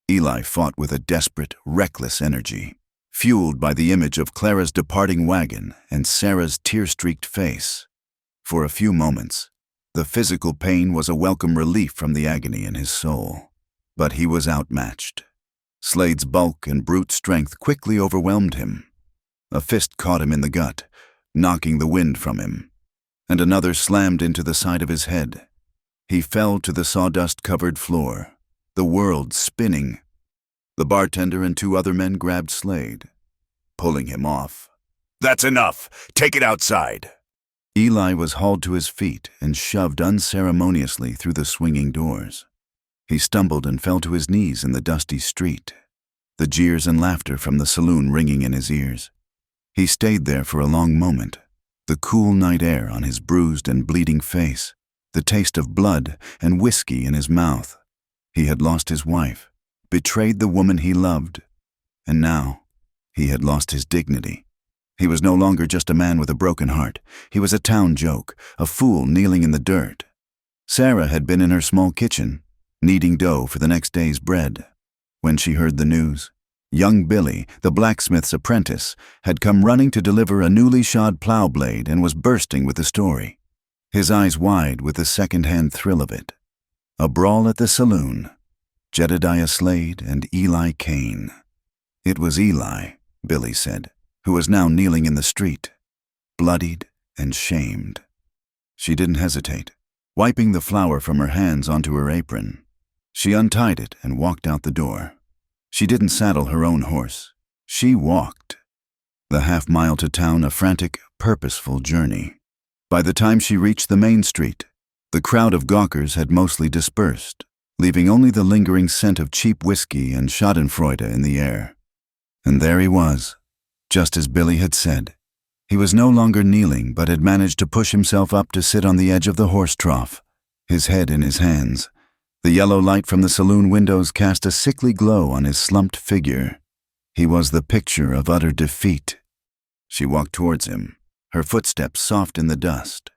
Eli fought with a desperate, reckless energy, fueled by the image of Clara's departing wagon and Sarah's tear-streaked face. For a few moments, the physical pain was a welcome relief from the agony in his soul. But he was outmatched. Slade's bulk and brute strength quickly overwhelmed him. A fist caught him in the gut, knocking the wind from him, and another slammed into the side of his head. He fell to the sawdust-covered floor, the world spinning. The bartender and two other men grabbed Slade, pulling him off. "That's enough! Take it outside!" Eli was hauled to his feet and shoved unceremoniously through the swinging doors. He stumbled and fell to his knees in the dusty street, the jeers and laughter from the saloon ringing in his ears. He stayed there for a long moment, the cool night air on his bruised and bleeding face, the taste of blood and whiskey in his mouth. He had lost his wife, betrayed the woman he loved, and now he had lost his dignity. He was no longer just a man with a broken heart. He was a town joke, a fool kneeling in the dirt. Sarah had been in her small kitchen, kneading dough for the next day's bread. When she heard the news, young Billy, the blacksmith's apprentice, had come running to deliver a newly shod plow blade and was bursting with the story, his eyes wide with the second-hand thrill of it. A brawl at the saloon, Jedediah Slade and Eli Cain. It was Eli, Billy said, who was now kneeling in the street, bloodied and shamed. She didn't hesitate, wiping the flour from her hands onto her apron. She untied it and walked out the door. She didn't saddle her own horse. She walked. The half-mile to town a frantic, purposeful journey. By the time she reached the main street, the crowd of gawkers had mostly dispersed, leaving only the lingering scent of cheap whiskey and schadenfreude in the air. And there he was, just as Billy had said. He was no longer kneeling, but had managed to push himself up to sit on the edge of the horse trough, his head in his hands. The yellow light from the saloon windows cast a sickly glow on his slumped figure. He was the picture of utter defeat. She walked towards him, her footsteps soft in the dust.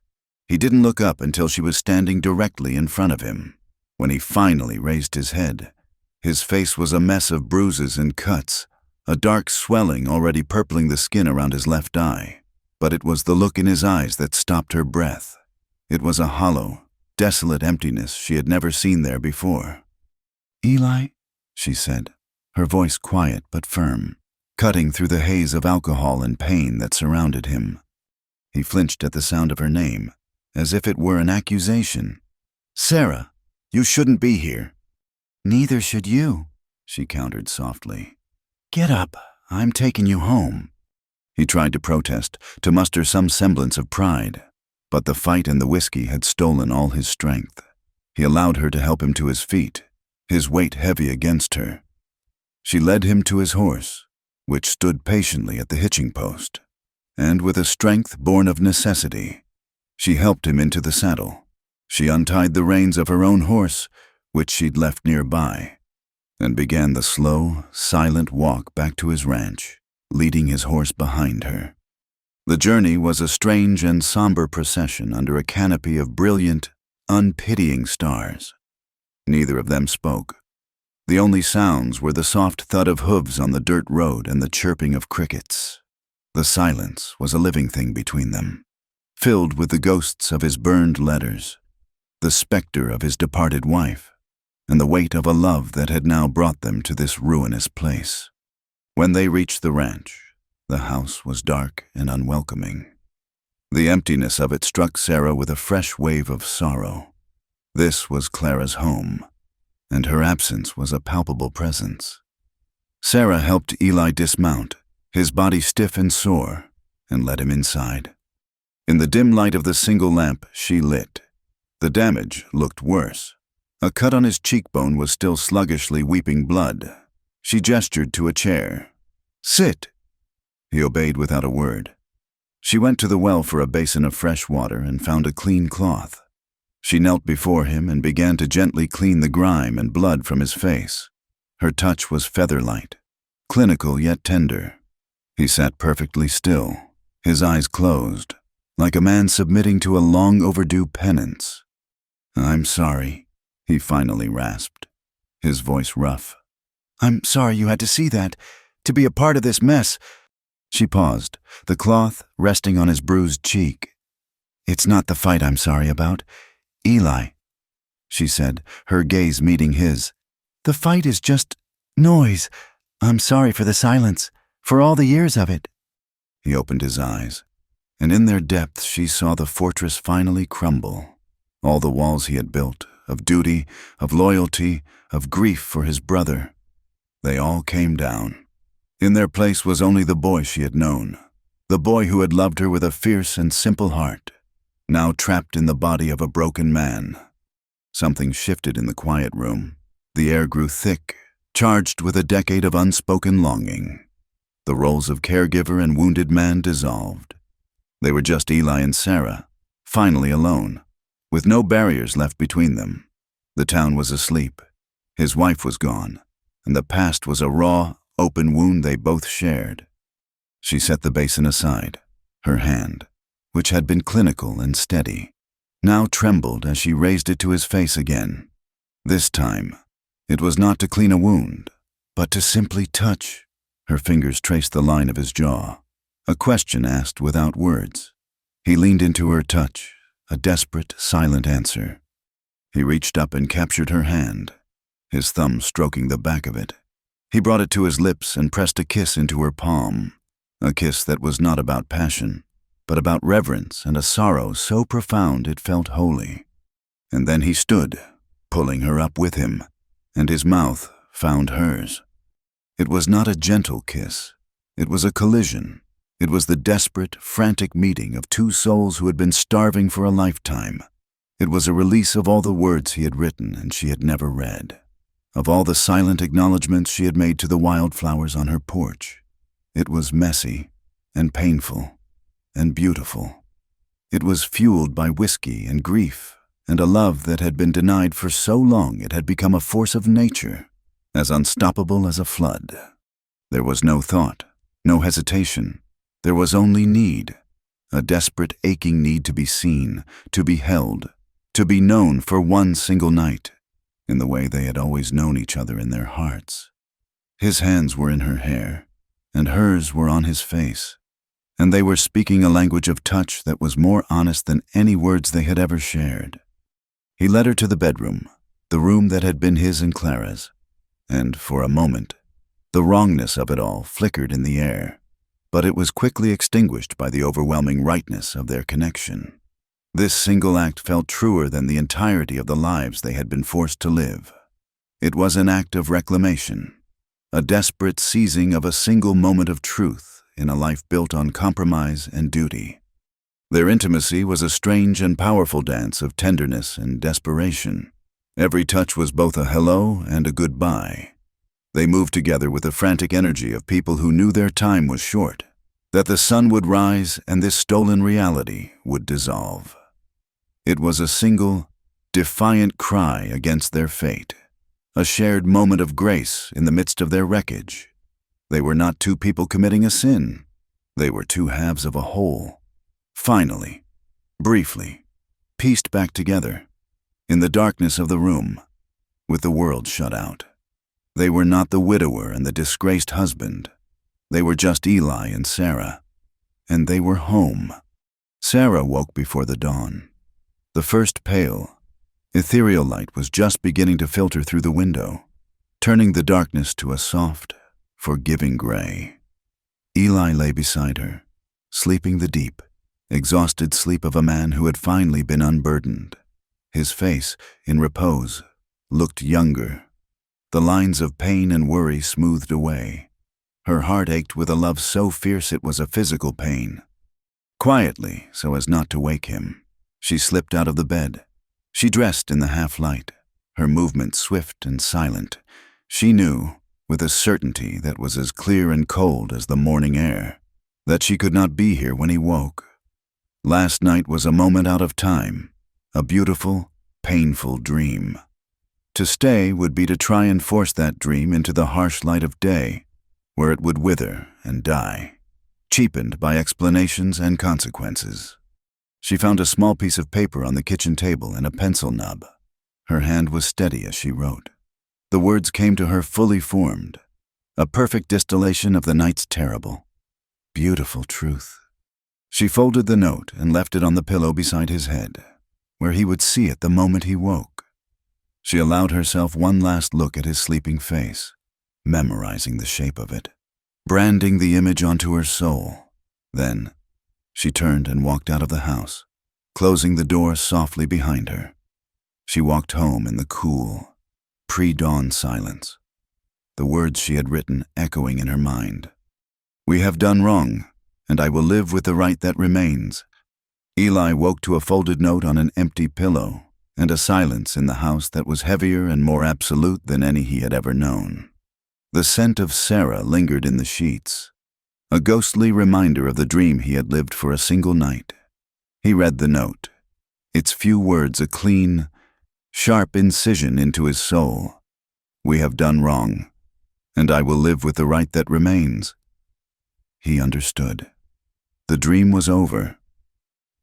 He didn't look up until she was standing directly in front of him. When he finally raised his head, his face was a mess of bruises and cuts, a dark swelling already purpling the skin around his left eye. But it was the look in his eyes that stopped her breath. It was a hollow, desolate emptiness she had never seen there before. "Eli," she said, her voice quiet but firm, cutting through the haze of alcohol and pain that surrounded him. He flinched at the sound of her name, as if it were an accusation. "Sarah, you shouldn't be here." "Neither should you," she countered softly. "Get up, I'm taking you home." He tried to protest, to muster some semblance of pride, but the fight and the whiskey had stolen all his strength. He allowed her to help him to his feet, his weight heavy against her. She led him to his horse, which stood patiently at the hitching post, and with a strength born of necessity, she helped him into the saddle. She untied the reins of her own horse, which she'd left nearby, and began the slow, silent walk back to his ranch, leading his horse behind her. The journey was a strange and somber procession under a canopy of brilliant, unpitying stars. Neither of them spoke. The only sounds were the soft thud of hooves on the dirt road and the chirping of crickets. The silence was a living thing between them, filled with the ghosts of his burned letters, the specter of his departed wife, and the weight of a love that had now brought them to this ruinous place. When they reached the ranch, the house was dark and unwelcoming. The emptiness of it struck Sarah with a fresh wave of sorrow. This was Clara's home, and her absence was a palpable presence. Sarah helped Eli dismount, his body stiff and sore, and led him inside. In the dim light of the single lamp she lit, the damage looked worse. A cut on his cheekbone was still sluggishly weeping blood. She gestured to a chair. "Sit." He obeyed without a word. She went to the well for a basin of fresh water and found a clean cloth. She knelt before him and began to gently clean the grime and blood from his face. Her touch was feather-light, clinical yet tender. He sat perfectly still, his eyes closed, like a man submitting to a long-overdue penance. "I'm sorry," he finally rasped, his voice rough. "I'm sorry you had to see that, to be a part of this mess." She paused, the cloth resting on his bruised cheek. "It's not the fight I'm sorry about, Eli," she said, her gaze meeting his. "The fight is just noise. I'm sorry for the silence, for all the years of it." He opened his eyes, and in their depths she saw the fortress finally crumble. All the walls he had built, of duty, of loyalty, of grief for his brother, they all came down. In their place was only the boy she had known, the boy who had loved her with a fierce and simple heart, now trapped in the body of a broken man. Something shifted in the quiet room. The air grew thick, charged with a decade of unspoken longing. The roles of caregiver and wounded man dissolved. They were just Eli and Sarah, finally alone, with no barriers left between them. The town was asleep. His wife was gone, and the past was a raw, open wound they both shared. She set the basin aside. Her hand, which had been clinical and steady, now trembled as she raised it to his face again. This time, it was not to clean a wound, but to simply touch. Her fingers traced the line of his jaw, a question asked without words. He leaned into her touch, a desperate, silent answer. He reached up and captured her hand, his thumb stroking the back of it. He brought it to his lips and pressed a kiss into her palm, a kiss that was not about passion, but about reverence and a sorrow so profound it felt holy. And then he stood, pulling her up with him, and his mouth found hers. It was not a gentle kiss. It was a collision. It was the desperate, frantic meeting of two souls who had been starving for a lifetime. It was a release of all the words he had written and she had never read, of all the silent acknowledgments she had made to the wildflowers on her porch. It was messy and painful and beautiful. It was fueled by whiskey and grief and a love that had been denied for so long it had become a force of nature, as unstoppable as a flood. There was no thought, no hesitation. There was only need, a desperate, aching need to be seen, to be held, to be known for one single night, in the way they had always known each other in their hearts. His hands were in her hair, and hers were on his face, and they were speaking a language of touch that was more honest than any words they had ever shared. He led her to the bedroom, the room that had been his and Clara's, and for a moment, the wrongness of it all flickered in the air, but it was quickly extinguished by the overwhelming rightness of their connection. This single act felt truer than the entirety of the lives they had been forced to live. It was an act of reclamation, a desperate seizing of a single moment of truth in a life built on compromise and duty. Their intimacy was a strange and powerful dance of tenderness and desperation. Every touch was both a hello and a goodbye. They moved together with the frantic energy of people who knew their time was short, that the sun would rise and this stolen reality would dissolve. It was a single, defiant cry against their fate, a shared moment of grace in the midst of their wreckage. They were not two people committing a sin. They were two halves of a whole, finally, briefly, pieced back together, in the darkness of the room, with the world shut out. They were not the widower and the disgraced husband. They were just Eli and Sarah. And they were home. Sarah woke before the dawn. The first pale, ethereal light was just beginning to filter through the window, turning the darkness to a soft, forgiving gray. Eli lay beside her, sleeping the deep, exhausted sleep of a man who had finally been unburdened. His face, in repose, looked younger. The lines of pain and worry smoothed away. Her heart ached with a love so fierce it was a physical pain. Quietly, so as not to wake him, she slipped out of the bed. She dressed in the half-light, her movements swift and silent. She knew, with a certainty that was as clear and cold as the morning air, that she could not be here when he woke. Last night was a moment out of time, a beautiful, painful dream. To stay would be to try and force that dream into the harsh light of day, where it would wither and die, cheapened by explanations and consequences. She found a small piece of paper on the kitchen table and a pencil nub. Her hand was steady as she wrote. The words came to her fully formed, a perfect distillation of the night's terrible, beautiful truth. She folded the note and left it on the pillow beside his head, where he would see it the moment he woke. She allowed herself one last look at his sleeping face, memorizing the shape of it, branding the image onto her soul. Then, she turned and walked out of the house, closing the door softly behind her. She walked home in the cool, pre-dawn silence, the words she had written echoing in her mind. "We have done wrong, and I will live with the right that remains." Eli woke to a folded note on an empty pillow and a silence in the house that was heavier and more absolute than any he had ever known. The scent of Sarah lingered in the sheets, a ghostly reminder of the dream he had lived for a single night. He read the note, its few words a clean, sharp incision into his soul. "We have done wrong, and I will live with the right that remains." He understood. The dream was over.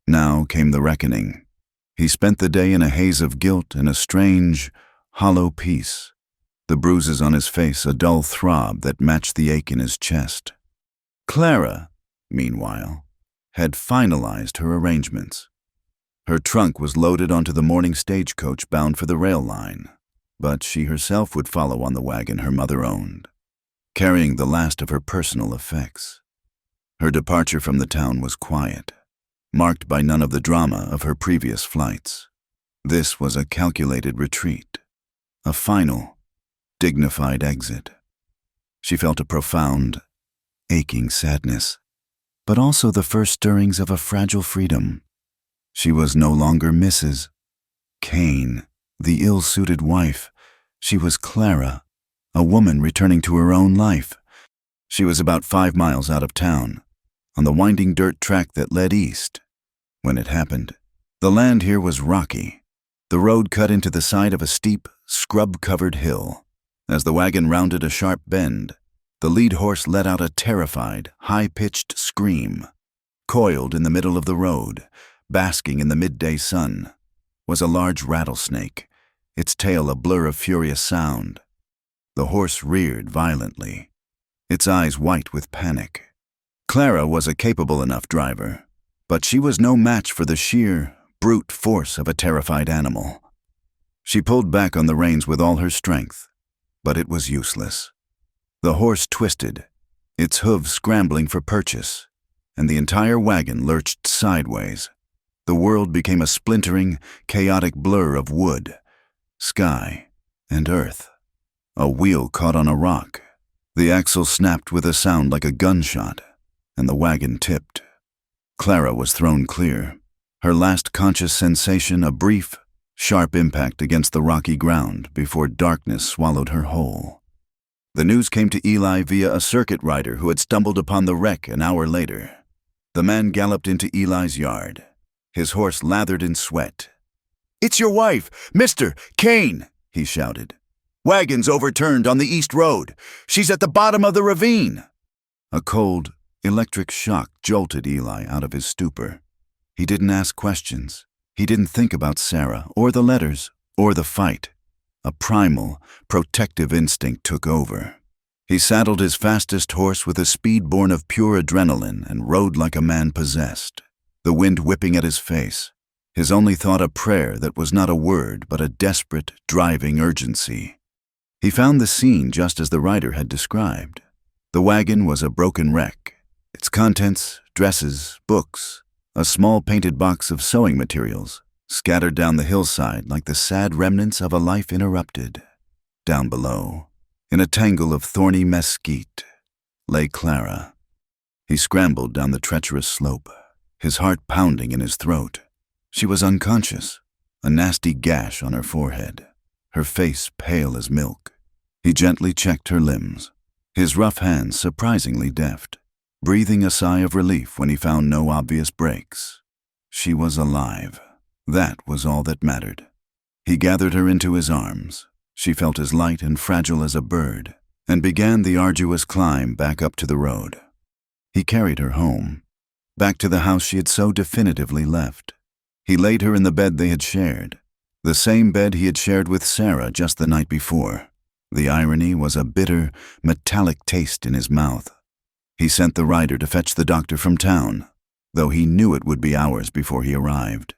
Now came the reckoning. He spent the day in a haze of guilt and a strange, hollow peace, the bruises on his face a dull throb that matched the ache in his chest. Clara, meanwhile, had finalized her arrangements. Her trunk was loaded onto the morning stagecoach bound for the rail line, but she herself would follow on the wagon her mother owned, carrying the last of her personal effects. Her departure from the town was quiet, marked by none of the drama of her previous flights. This was a calculated retreat, a final, dignified exit. She felt a profound, aching sadness, but also the first stirrings of a fragile freedom. She was no longer Mrs. Kane, the ill-suited wife. She was Clara, a woman returning to her own life. She was about 5 miles out of town, on the winding dirt track that led east. When it happened, the land here was rocky. The road cut into the side of a steep, scrub-covered hill. As the wagon rounded a sharp bend, the lead horse let out a terrified, high-pitched scream. Coiled in the middle of the road, basking in the midday sun, was a large rattlesnake, its tail a blur of furious sound. The horse reared violently, its eyes white with panic. Clara was a capable enough driver, but she was no match for the sheer, brute force of a terrified animal. She pulled back on the reins with all her strength, but it was useless. The horse twisted, its hooves scrambling for purchase, and the entire wagon lurched sideways. The world became a splintering, chaotic blur of wood, sky, and earth. A wheel caught on a rock. The axle snapped with a sound like a gunshot, and the wagon tipped. Clara was thrown clear, her last conscious sensation a brief, sharp impact against the rocky ground before darkness swallowed her whole. The news came to Eli via a circuit rider who had stumbled upon the wreck an hour later. The man galloped into Eli's yard, his horse lathered in sweat. "It's your wife, Mr. Kane," he shouted. "Wagon's overturned on the east road. She's at the bottom of the ravine." A cold, electric shock jolted Eli out of his stupor. He didn't ask questions. He didn't think about Sarah, or the letters, or the fight. A primal, protective instinct took over. He saddled his fastest horse with a speed born of pure adrenaline and rode like a man possessed, the wind whipping at his face, his only thought a prayer that was not a word but a desperate, driving urgency. He found the scene just as the rider had described. The wagon was a broken wreck. Its contents, dresses, books, a small painted box of sewing materials, scattered down the hillside like the sad remnants of a life interrupted. Down below, in a tangle of thorny mesquite, lay Clara. He scrambled down the treacherous slope, his heart pounding in his throat. She was unconscious, a nasty gash on her forehead, her face pale as milk. He gently checked her limbs, his rough hands surprisingly deft, breathing a sigh of relief when he found no obvious breaks. She was alive. That was all that mattered. He gathered her into his arms. She felt as light and fragile as a bird, and began the arduous climb back up to the road. He carried her home, back to the house she had so definitively left. He laid her in the bed they had shared, the same bed he had shared with Sarah just the night before. The irony was a bitter, metallic taste in his mouth. He sent the rider to fetch the doctor from town, though he knew it would be hours before he arrived.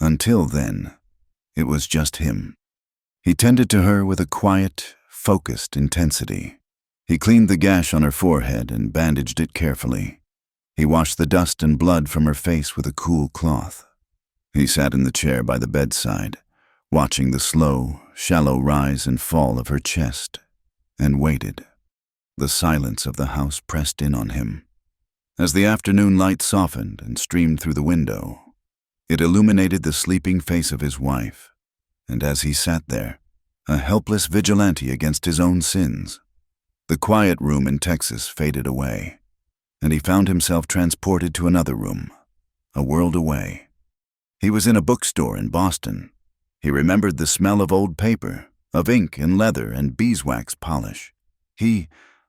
Until then, it was just him. He tended to her with a quiet, focused intensity. He cleaned the gash on her forehead and bandaged it carefully. He washed the dust and blood from her face with a cool cloth. He sat in the chair by the bedside, watching the slow, shallow rise and fall of her chest, and waited. The silence of the house pressed in on him. As the afternoon light softened and streamed through the window, it illuminated the sleeping face of his wife, and as he sat there, a helpless vigilante against his own sins, the quiet room in Texas faded away, and he found himself transported to another room, a world away. He was in a bookstore in Boston. He remembered the smell of old paper, of ink and leather and beeswax polish. He,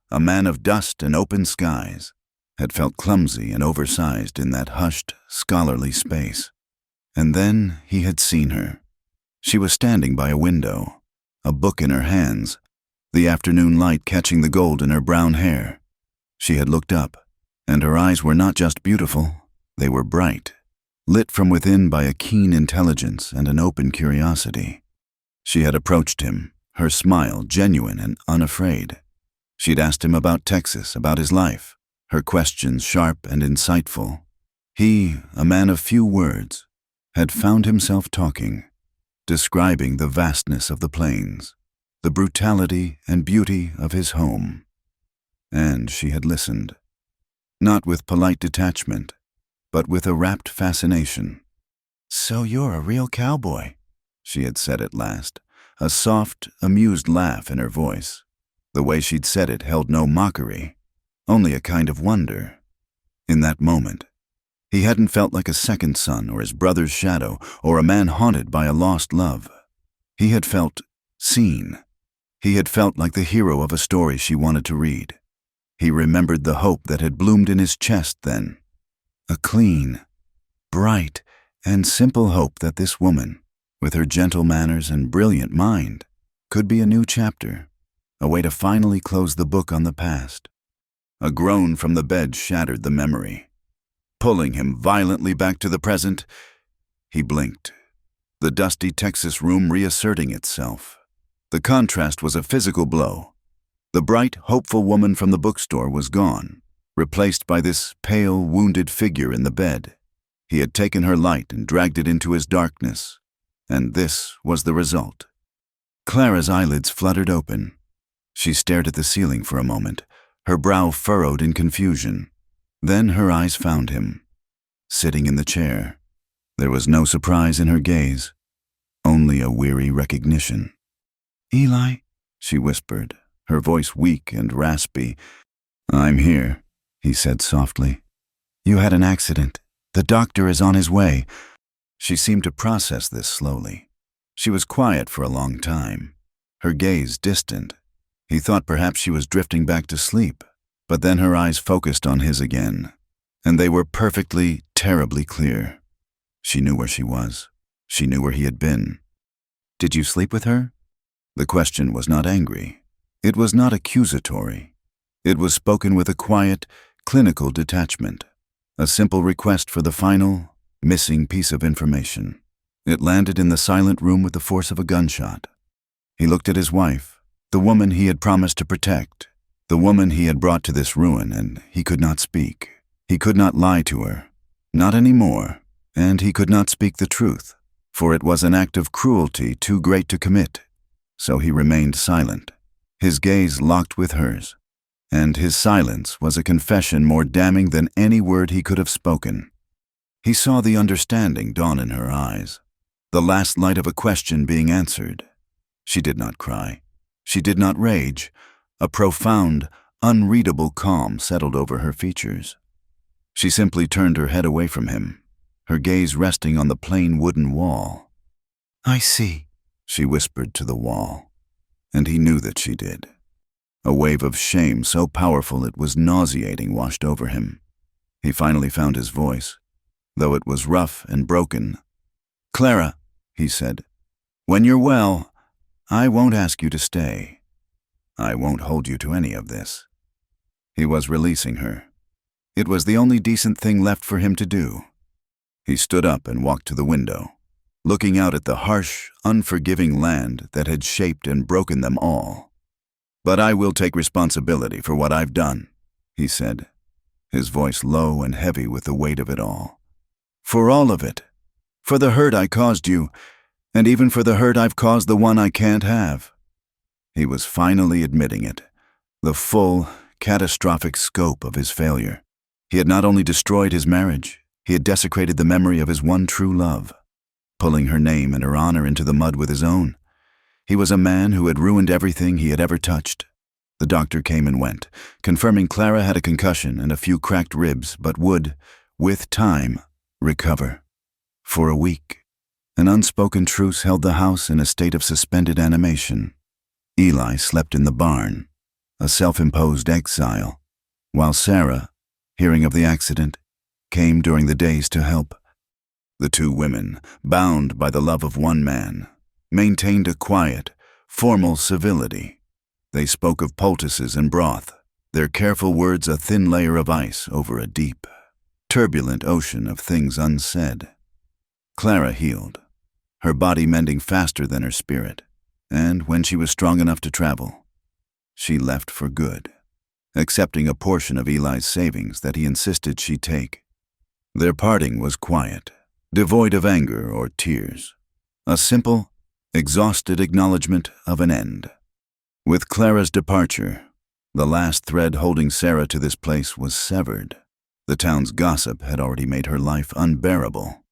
a man of dust and open skies, had felt clumsy and oversized in that hushed, scholarly space. And then he had seen her. She was standing by a window, a book in her hands, the afternoon light catching the gold in her brown hair. She had looked up, and her eyes were not just beautiful, they were bright, lit from within by a keen intelligence and an open curiosity. She had approached him, her smile genuine and unafraid. She'd asked him about Texas, about his life, her questions sharp and insightful. He, a man of few words, had found himself talking, describing the vastness of the plains, the brutality and beauty of his home. And she had listened, not with polite detachment, but with a rapt fascination. "So you're a real cowboy," she had said at last, a soft, amused laugh in her voice. The way she'd said it held no mockery, only a kind of wonder. In that moment, he hadn't felt like a second son or his brother's shadow or a man haunted by a lost love. He had felt seen. He had felt like the hero of a story she wanted to read. He remembered the hope that had bloomed in his chest then. A clean, bright, and simple hope that this woman, with her gentle manners and brilliant mind, could be a new chapter, a way to finally close the book on the past. A groan from the bed shattered the memory. Pulling him violently back to the present, he blinked, the dusty Texas room reasserting itself. The contrast was a physical blow. The bright, hopeful woman from the bookstore was gone, replaced by this pale, wounded figure in the bed. He had taken her light and dragged it into his darkness, and this was the result. Clara's eyelids fluttered open. She stared at the ceiling for a moment, her brow furrowed in confusion. Then her eyes found him, sitting in the chair. There was no surprise in her gaze, only a weary recognition. "Eli," she whispered, her voice weak and raspy. "I'm here," he said softly. "You had an accident. The doctor is on his way." She seemed to process this slowly. She was quiet for a long time, her gaze distant. He thought perhaps she was drifting back to sleep, but then her eyes focused on his again, and they were perfectly, terribly clear. She knew where she was. She knew where he had been. "Did you sleep with her?" The question was not angry. It was not accusatory. It was spoken with a quiet, clinical detachment, a simple request for the final, missing piece of information. It landed in the silent room with the force of a gunshot. He looked at his wife, the woman he had promised to protect, the woman he had brought to this ruin, and he could not speak. He could not lie to her, not anymore, and he could not speak the truth, for it was an act of cruelty too great to commit. So he remained silent, his gaze locked with hers, and his silence was a confession more damning than any word he could have spoken. He saw the understanding dawn in her eyes, the last light of a question being answered. She did not cry. She did not rage. A profound, unreadable calm settled over her features. She simply turned her head away from him, her gaze resting on the plain wooden wall. "I see," she whispered to the wall, and he knew that she did. A wave of shame so powerful it was nauseating washed over him. He finally found his voice, though it was rough and broken. "Clara," he said, "when you're well, I won't ask you to stay. I won't hold you to any of this." He was releasing her. It was the only decent thing left for him to do. He stood up and walked to the window, looking out at the harsh, unforgiving land that had shaped and broken them all. "But I will take responsibility for what I've done," he said, his voice low and heavy with the weight of it all. "For all of it. For the hurt I caused you, and even for the hurt I've caused the one I can't have." He was finally admitting it, the full, catastrophic scope of his failure. He had not only destroyed his marriage, he had desecrated the memory of his one true love, pulling her name and her honor into the mud with his own. He was a man who had ruined everything he had ever touched. The doctor came and went, confirming Clara had a concussion and a few cracked ribs, but would, with time, recover. For a week, an unspoken truce held the house in a state of suspended animation. Eli slept in the barn, a self-imposed exile, while Sarah, hearing of the accident, came during the days to help. The two women, bound by the love of one man, maintained a quiet, formal civility. They spoke of poultices and broth, their careful words a thin layer of ice over a deep, turbulent ocean of things unsaid. Clara healed, her body mending faster than her spirit, and when she was strong enough to travel, she left for good, accepting a portion of Eli's savings that he insisted she take. Their parting was quiet, devoid of anger or tears, a simple, exhausted acknowledgement of an end. With Clara's departure, the last thread holding Sarah to this place was severed. The town's gossip had already made her life unbearable,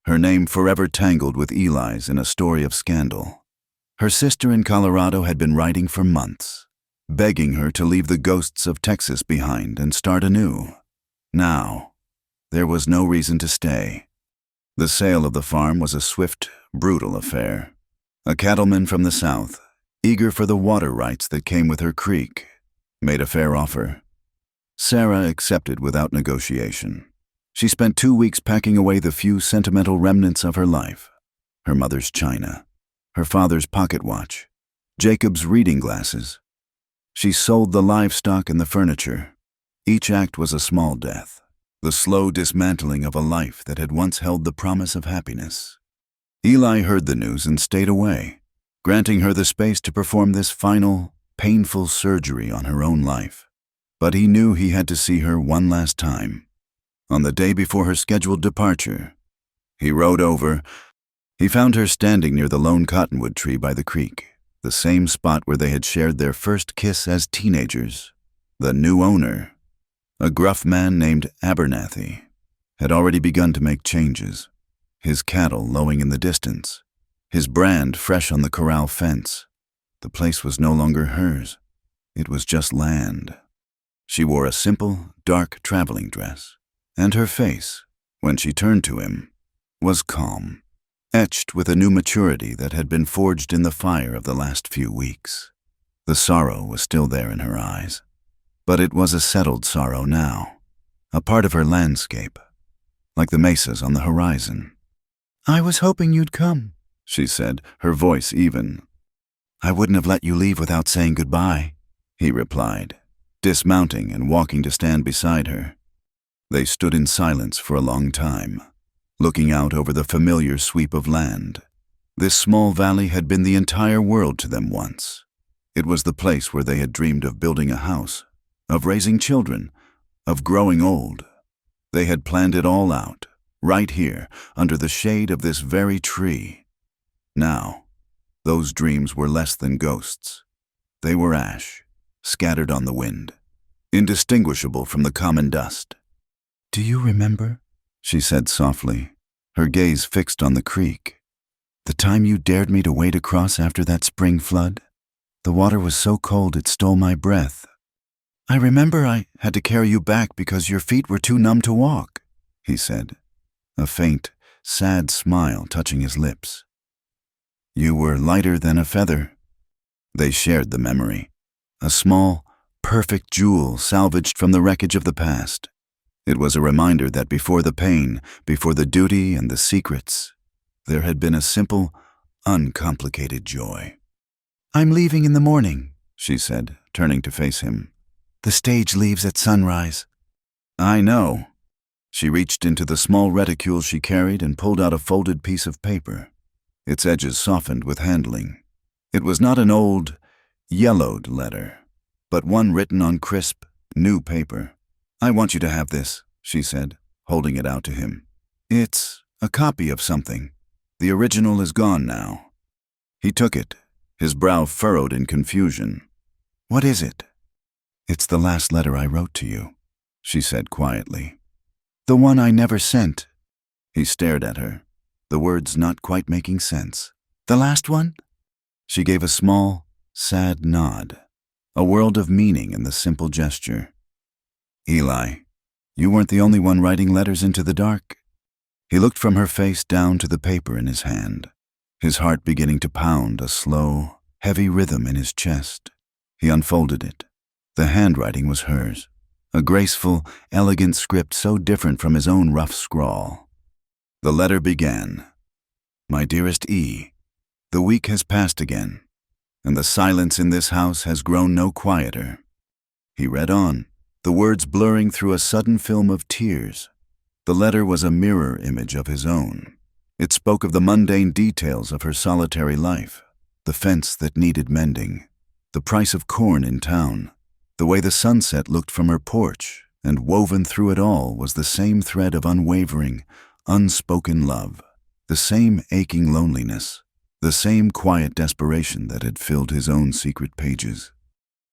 her name forever tangled with Eli's in a story of scandal. Her sister in Colorado had been writing for months, begging her to leave the ghosts of Texas behind and start anew. Now, there was no reason to stay. The sale of the farm was a swift, brutal affair. A cattleman from the south, eager for the water rights that came with her creek, made a fair offer. Sarah accepted without negotiation. She spent 2 weeks packing away the few sentimental remnants of her life: her mother's china, her father's pocket watch, Jacob's reading glasses. She sold the livestock and the furniture. Each act was a small death, the slow dismantling of a life that had once held the promise of happiness. Eli heard the news and stayed away, granting her the space to perform this final, painful surgery on her own life. But he knew he had to see her one last time. On the day before her scheduled departure, he rode over. He found her standing near the lone cottonwood tree by the creek, the same spot where they had shared their first kiss as teenagers. The new owner, a gruff man named Abernathy, had already begun to make changes, his cattle lowing in the distance, his brand fresh on the corral fence. The place was no longer hers. It was just land. She wore a simple, dark traveling dress, and her face, when she turned to him, was calm, etched with a new maturity that had been forged in the fire of the last few weeks. The sorrow was still there in her eyes, but it was a settled sorrow now, a part of her landscape, like the mesas on the horizon. "I was hoping you'd come," she said, her voice even. I wouldn't have let you leave without saying goodbye, he replied, dismounting and walking to stand beside her. They stood in silence for a long time, looking out over the familiar sweep of land. This small valley had been the entire world to them once. It was the place where they had dreamed of building a house, of raising children, of growing old. They had planned it all out, right here, under the shade of this very tree. Now, those dreams were less than ghosts. They were ash, scattered on the wind, indistinguishable from the common dust. "Do you remember?" she said softly, her gaze fixed on the creek. "The time you dared me to wade across after that spring flood? The water was so cold it stole my breath. I remember I had to carry you back because your feet were too numb to walk," he said, a faint, sad smile touching his lips. "You were lighter than a feather." They shared the memory, a small, perfect jewel salvaged from the wreckage of the past. It was a reminder that before the pain, before the duty and the secrets, there had been a simple, uncomplicated joy. "I'm leaving in the morning," she said, turning to face him. "The stage leaves at sunrise." "I know." She reached into the small reticule she carried and pulled out a folded piece of paper. Its edges softened with handling. It was not an old, yellowed letter, but one written on crisp, new paper. "I want you to have this," she said, holding it out to him. "It's a copy of something. The original is gone now." He took it, his brow furrowed in confusion. "What is it?" "It's the last letter I wrote to you," she said quietly. "The one I never sent." He stared at her, the words not quite making sense. "The last one?" She gave a small, sad nod, a world of meaning in the simple gesture. "Eli, you weren't the only one writing letters into the dark." He looked from her face down to the paper in his hand, his heart beginning to pound a slow, heavy rhythm in his chest. He unfolded it. The handwriting was hers, a graceful, elegant script so different from his own rough scrawl. The letter began, "My dearest E, the week has passed again, and the silence in this house has grown no quieter." He read on, the words blurring through a sudden film of tears. The letter was a mirror image of his own. It spoke of the mundane details of her solitary life, the fence that needed mending, the price of corn in town, the way the sunset looked from her porch, and woven through it all was the same thread of unwavering, unspoken love, the same aching loneliness, the same quiet desperation that had filled his own secret pages.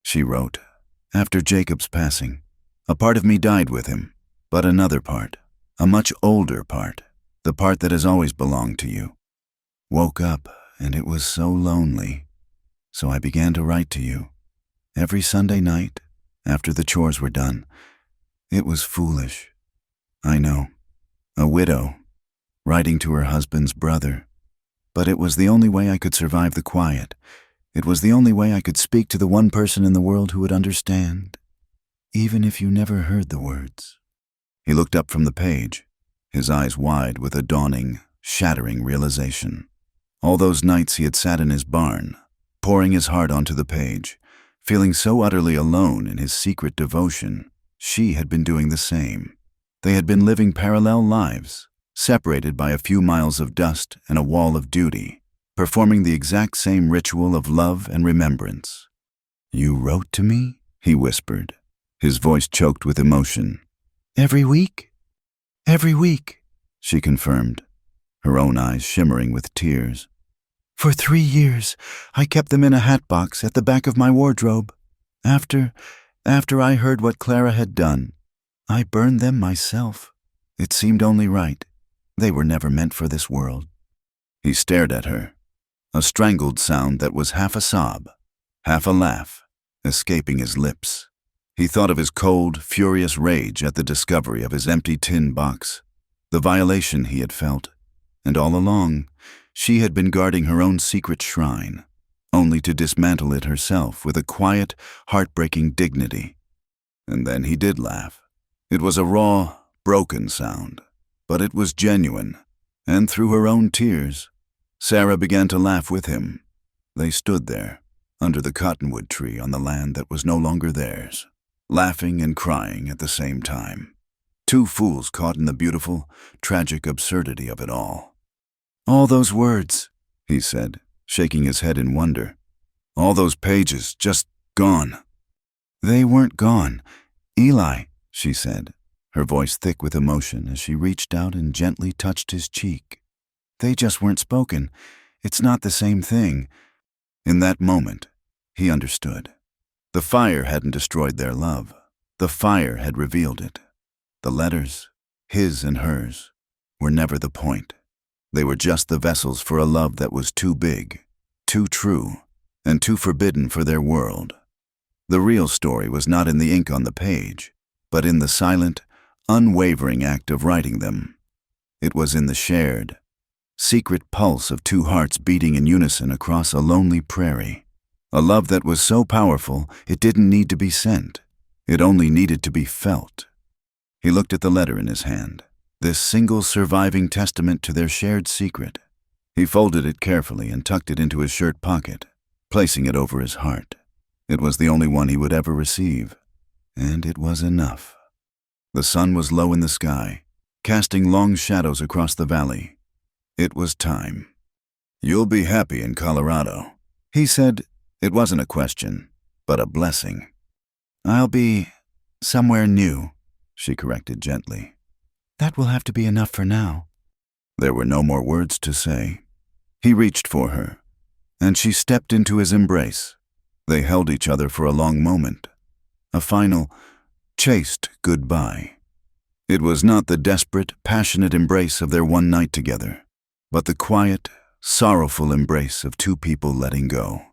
She wrote, "After Jacob's passing, a part of me died with him, but another part, a much older part, the part that has always belonged to you. Woke up, and it was so lonely, so I began to write to you. Every Sunday night, after the chores were done. It was foolish. I know. A widow, writing to her husband's brother. But it was the only way I could survive the quiet. It was the only way I could speak to the one person in the world who would understand, even if you never heard the words." He looked up from the page, his eyes wide with a dawning, shattering realization. All those nights he had sat in his barn, pouring his heart onto the page, feeling so utterly alone in his secret devotion, she had been doing the same. They had been living parallel lives, separated by a few miles of dust and a wall of duty, performing the exact same ritual of love and remembrance. "You wrote to me?" he whispered, his voice choked with emotion. "Every week?" "Every week," she confirmed, her own eyes shimmering with tears. "For 3 years, I kept them in a hat box at the back of my wardrobe. After I heard what Clara had done, I burned them myself. It seemed only right. They were never meant for this world." He stared at her, a strangled sound that was half a sob, half a laugh, escaping his lips. He thought of his cold, furious rage at the discovery of his empty tin box, the violation he had felt, and all along, she had been guarding her own secret shrine, only to dismantle it herself with a quiet, heartbreaking dignity. And then he did laugh. It was a raw, broken sound, but it was genuine, and through her own tears, Sarah began to laugh with him. They stood there, under the cottonwood tree on the land that was no longer theirs, laughing and crying at the same time. Two fools caught in the beautiful, tragic absurdity of it all. "All those words," he said, shaking his head in wonder. "All those pages, just gone." "They weren't gone. Eli," she said, her voice thick with emotion as she reached out and gently touched his cheek. "They just weren't spoken. It's not the same thing." In that moment, he understood. The fire hadn't destroyed their love. The fire had revealed it. The letters, his and hers, were never the point. They were just the vessels for a love that was too big, too true, and too forbidden for their world. The real story was not in the ink on the page, but in the silent, unwavering act of writing them. It was in the shared, secret pulse of two hearts beating in unison across a lonely prairie. A love that was so powerful it didn't need to be sent. It only needed to be felt. He looked at the letter in his hand, this single surviving testament to their shared secret. He folded it carefully and tucked it into his shirt pocket, placing it over his heart. It was the only one he would ever receive, and it was enough. The sun was low in the sky, casting long shadows across the valley. It was time. "You'll be happy in Colorado," he said. It wasn't a question, but a blessing. "I'll be somewhere new," she corrected gently. "That will have to be enough for now." There were no more words to say. He reached for her, and she stepped into his embrace. They held each other for a long moment, a final, chaste goodbye. It was not the desperate, passionate embrace of their one night together, but the quiet, sorrowful embrace of two people letting go.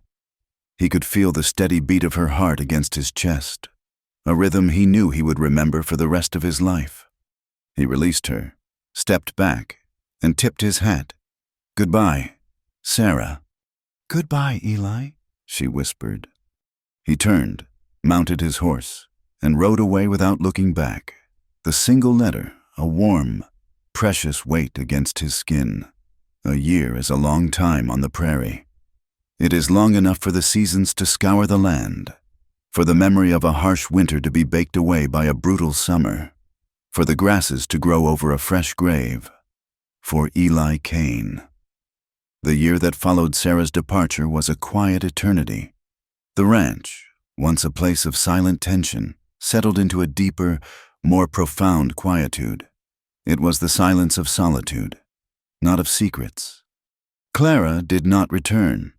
He could feel the steady beat of her heart against his chest, a rhythm he knew he would remember for the rest of his life. He released her, stepped back, and tipped his hat. "Goodbye, Sarah." "Goodbye, Eli," she whispered. He turned, mounted his horse, and rode away without looking back. The single letter, a warm, precious weight against his skin. A year is a long time on the prairie. It is long enough for the seasons to scour the land, for the memory of a harsh winter to be baked away by a brutal summer, for the grasses to grow over a fresh grave, for Eli Kane. The year that followed Sarah's departure was a quiet eternity. The ranch, once a place of silent tension, settled into a deeper, more profound quietude. It was the silence of solitude, not of secrets. Clara did not return.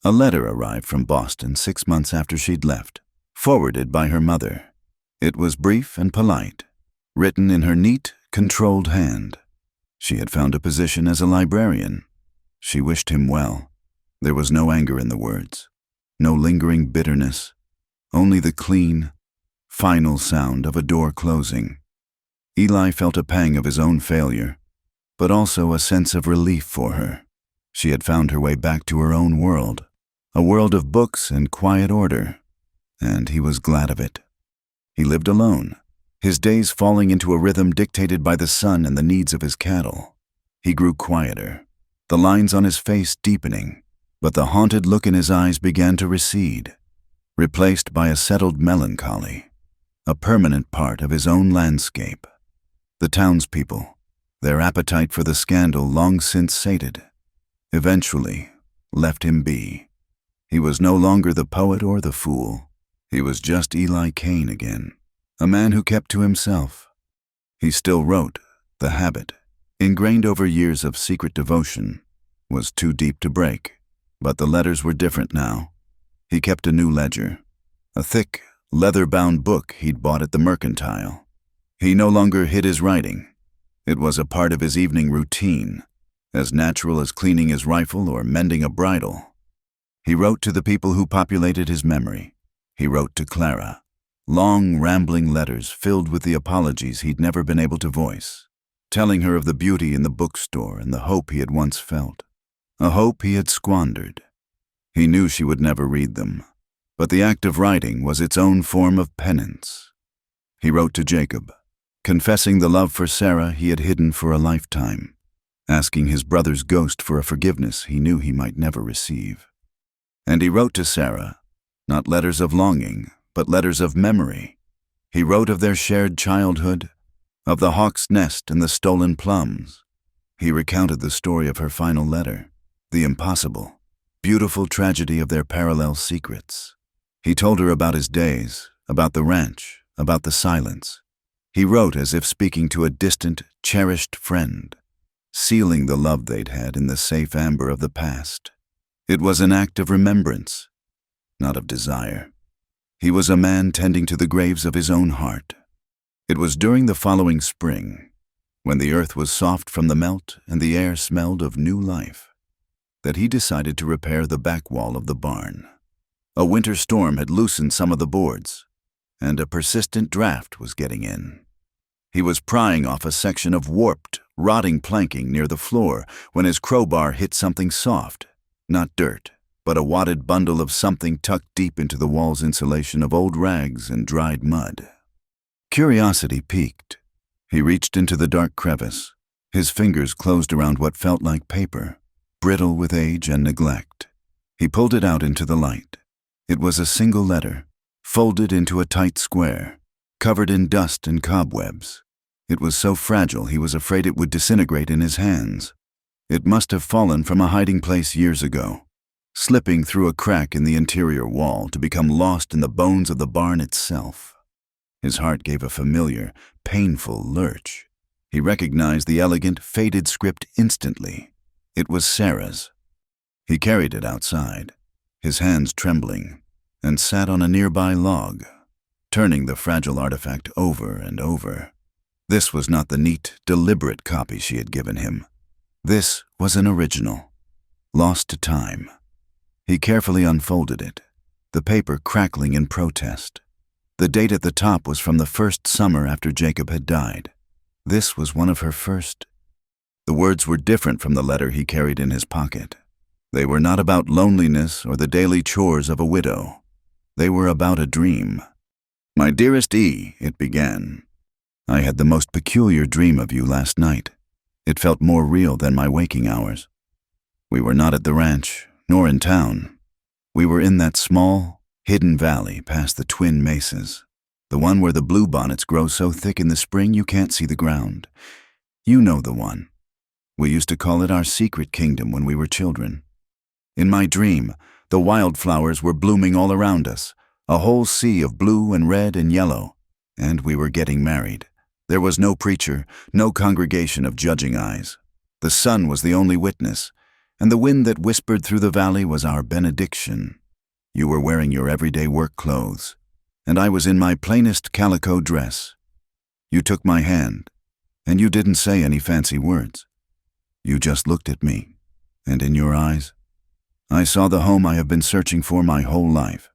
A letter arrived from Boston 6 months after she'd left, forwarded by her mother. It was brief and polite, written in her neat, controlled hand. She had found a position as a librarian. She wished him well. There was no anger in the words, no lingering bitterness, only the clean, final sound of a door closing. Eli felt a pang of his own failure, but also a sense of relief for her. She had found her way back to her own world, a world of books and quiet order, and he was glad of it. He lived alone, his days falling into a rhythm dictated by the sun and the needs of his cattle. He grew quieter, the lines on his face deepening, but the haunted look in his eyes began to recede, replaced by a settled melancholy, a permanent part of his own landscape. The townspeople, their appetite for the scandal long since sated, eventually left him be. He was no longer the poet or the fool. He was just Eli Kane again, a man who kept to himself. He still wrote. The habit, ingrained over years of secret devotion, was too deep to break. But the letters were different now. He kept a new ledger, a thick, leather-bound book he'd bought at the mercantile. He no longer hid his writing. It was a part of his evening routine, as natural as cleaning his rifle or mending a bridle. He wrote to the people who populated his memory. He wrote to Clara, long, rambling letters filled with the apologies he'd never been able to voice, telling her of the beauty in the bookstore and the hope he had once felt, a hope he had squandered. He knew she would never read them, but the act of writing was its own form of penance. He wrote to Jacob, confessing the love for Sarah he had hidden for a lifetime, asking his brother's ghost for a forgiveness he knew he might never receive. And he wrote to Sarah, not letters of longing, but letters of memory. He wrote of their shared childhood, of the hawk's nest and the stolen plums. He recounted the story of her final letter, the impossible, beautiful tragedy of their parallel secrets. He told her about his days, about the ranch, about the silence. He wrote as if speaking to a distant, cherished friend, sealing the love they'd had in the safe amber of the past. It was an act of remembrance, not of desire. He was a man tending to the graves of his own heart. It was during the following spring, when the earth was soft from the melt and the air smelled of new life, that he decided to repair the back wall of the barn. A winter storm had loosened some of the boards, and a persistent draft was getting in. He was prying off a section of warped, rotting planking near the floor when his crowbar hit something soft, not dirt, but a wadded bundle of something tucked deep into the wall's insulation of old rags and dried mud. Curiosity piqued. He reached into the dark crevice. His fingers closed around what felt like paper, brittle with age and neglect. He pulled it out into the light. It was a single letter, folded into a tight square, covered in dust and cobwebs. It was so fragile he was afraid it would disintegrate in his hands. It must have fallen from a hiding place years ago, slipping through a crack in the interior wall to become lost in the bones of the barn itself. His heart gave a familiar, painful lurch. He recognized the elegant, faded script instantly. It was Sarah's. He carried it outside, his hands trembling, and sat on a nearby log, turning the fragile artifact over and over. This was not the neat, deliberate copy she had given him. This was an original, lost to time. He carefully unfolded it, the paper crackling in protest. The date at the top was from the first summer after Jacob had died. This was one of her first. The words were different from the letter he carried in his pocket. They were not about loneliness or the daily chores of a widow. They were about a dream. "My dearest E," it began. "I had the most peculiar dream of you last night. It felt more real than my waking hours. We were not at the ranch, nor in town. We were in that small, hidden valley past the twin mesas, the one where the bluebonnets grow so thick in the spring you can't see the ground. You know the one. We used to call it our secret kingdom when we were children. In my dream, the wildflowers were blooming all around us, a whole sea of blue and red and yellow, and we were getting married. There was no preacher, no congregation of judging eyes. The sun was the only witness, and the wind that whispered through the valley was our benediction. You were wearing your everyday work clothes, and I was in my plainest calico dress. You took my hand, and you didn't say any fancy words. You just looked at me, and in your eyes, I saw the home I have been searching for my whole life.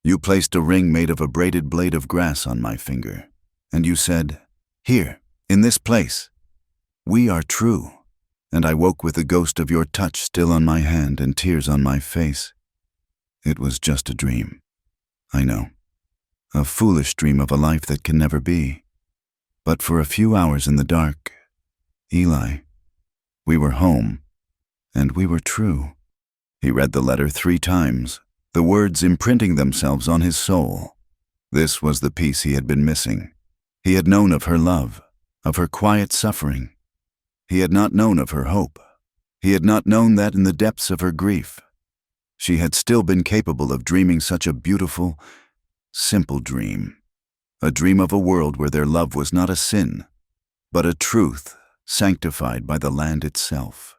You placed a ring made of a braided blade of grass on my finger, and you said, 'Here, in this place, we are true.' And I woke with the ghost of your touch still on my hand and tears on my face. It was just a dream. I know. A foolish dream of a life that can never be. But for a few hours in the dark, Eli, we were home, and we were true." He read the letter 3 times, the words imprinting themselves on his soul. This was the piece he had been missing. He had known of her love, of her quiet suffering. He had not known of her hope. He had not known that in the depths of her grief, she had still been capable of dreaming such a beautiful, simple dream. A dream of a world where their love was not a sin, but a truth sanctified by the land itself.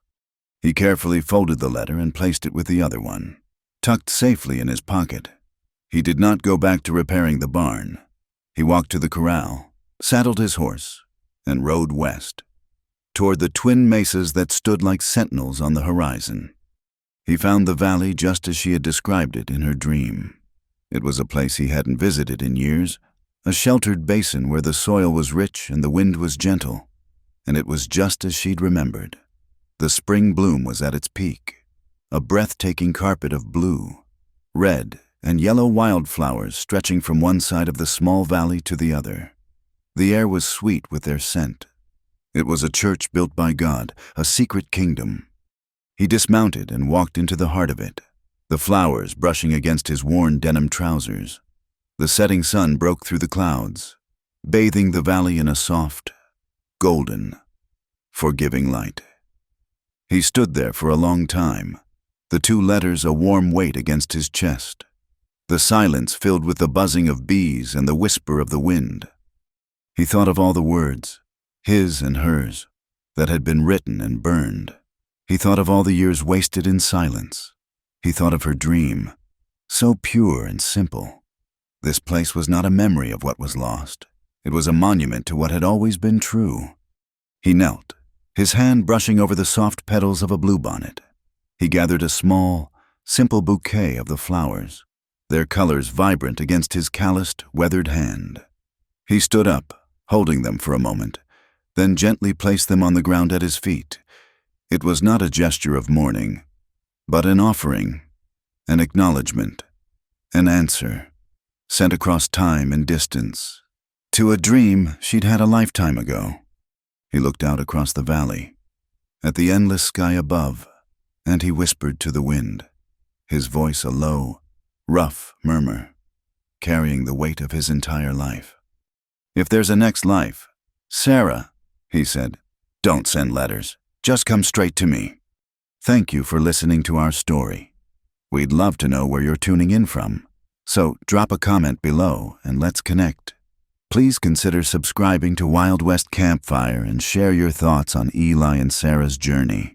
He carefully folded the letter and placed it with the other one, tucked safely in his pocket. He did not go back to repairing the barn. He walked to the corral, saddled his horse, and rode west, toward the twin mesas that stood like sentinels on the horizon. He found the valley just as she had described it in her dream. It was a place he hadn't visited in years, a sheltered basin where the soil was rich and the wind was gentle, and it was just as she'd remembered. The spring bloom was at its peak, a breathtaking carpet of blue, red, and yellow wildflowers stretching from one side of the small valley to the other. The air was sweet with their scent. It was a church built by God, a secret kingdom. He dismounted and walked into the heart of it. the flowers brushing against his worn denim trousers. The setting sun broke through the clouds, bathing the valley in a soft, golden, forgiving light. He stood there for a long time, the two letters a warm weight against his chest, the silence filled with the buzzing of bees and the whisper of the wind. He thought of all the words, his and hers, that had been written and burned. He thought of all the years wasted in silence. He thought of her dream, so pure and simple. This place was not a memory of what was lost. It was a monument to what had always been true. He knelt, his hand brushing over the soft petals of a bluebonnet. He gathered a small, simple bouquet of the flowers, their colors vibrant against his calloused, weathered hand. He stood up, holding them for a moment, then gently placed them on the ground at his feet. It was not a gesture of mourning, but an offering, an acknowledgement, an answer, sent across time and distance, to a dream she'd had a lifetime ago. He looked out across the valley, at the endless sky above, and he whispered to the wind, his voice a low, rough murmur, carrying the weight of his entire life. "If there's a next life, Sarah," he said, "don't send letters. Just come straight to me." Thank you for listening to our story. We'd love to know where you're tuning in from, so drop a comment below and let's connect. Please consider subscribing to Wild West Campfire and share your thoughts on Eli and Sarah's journey.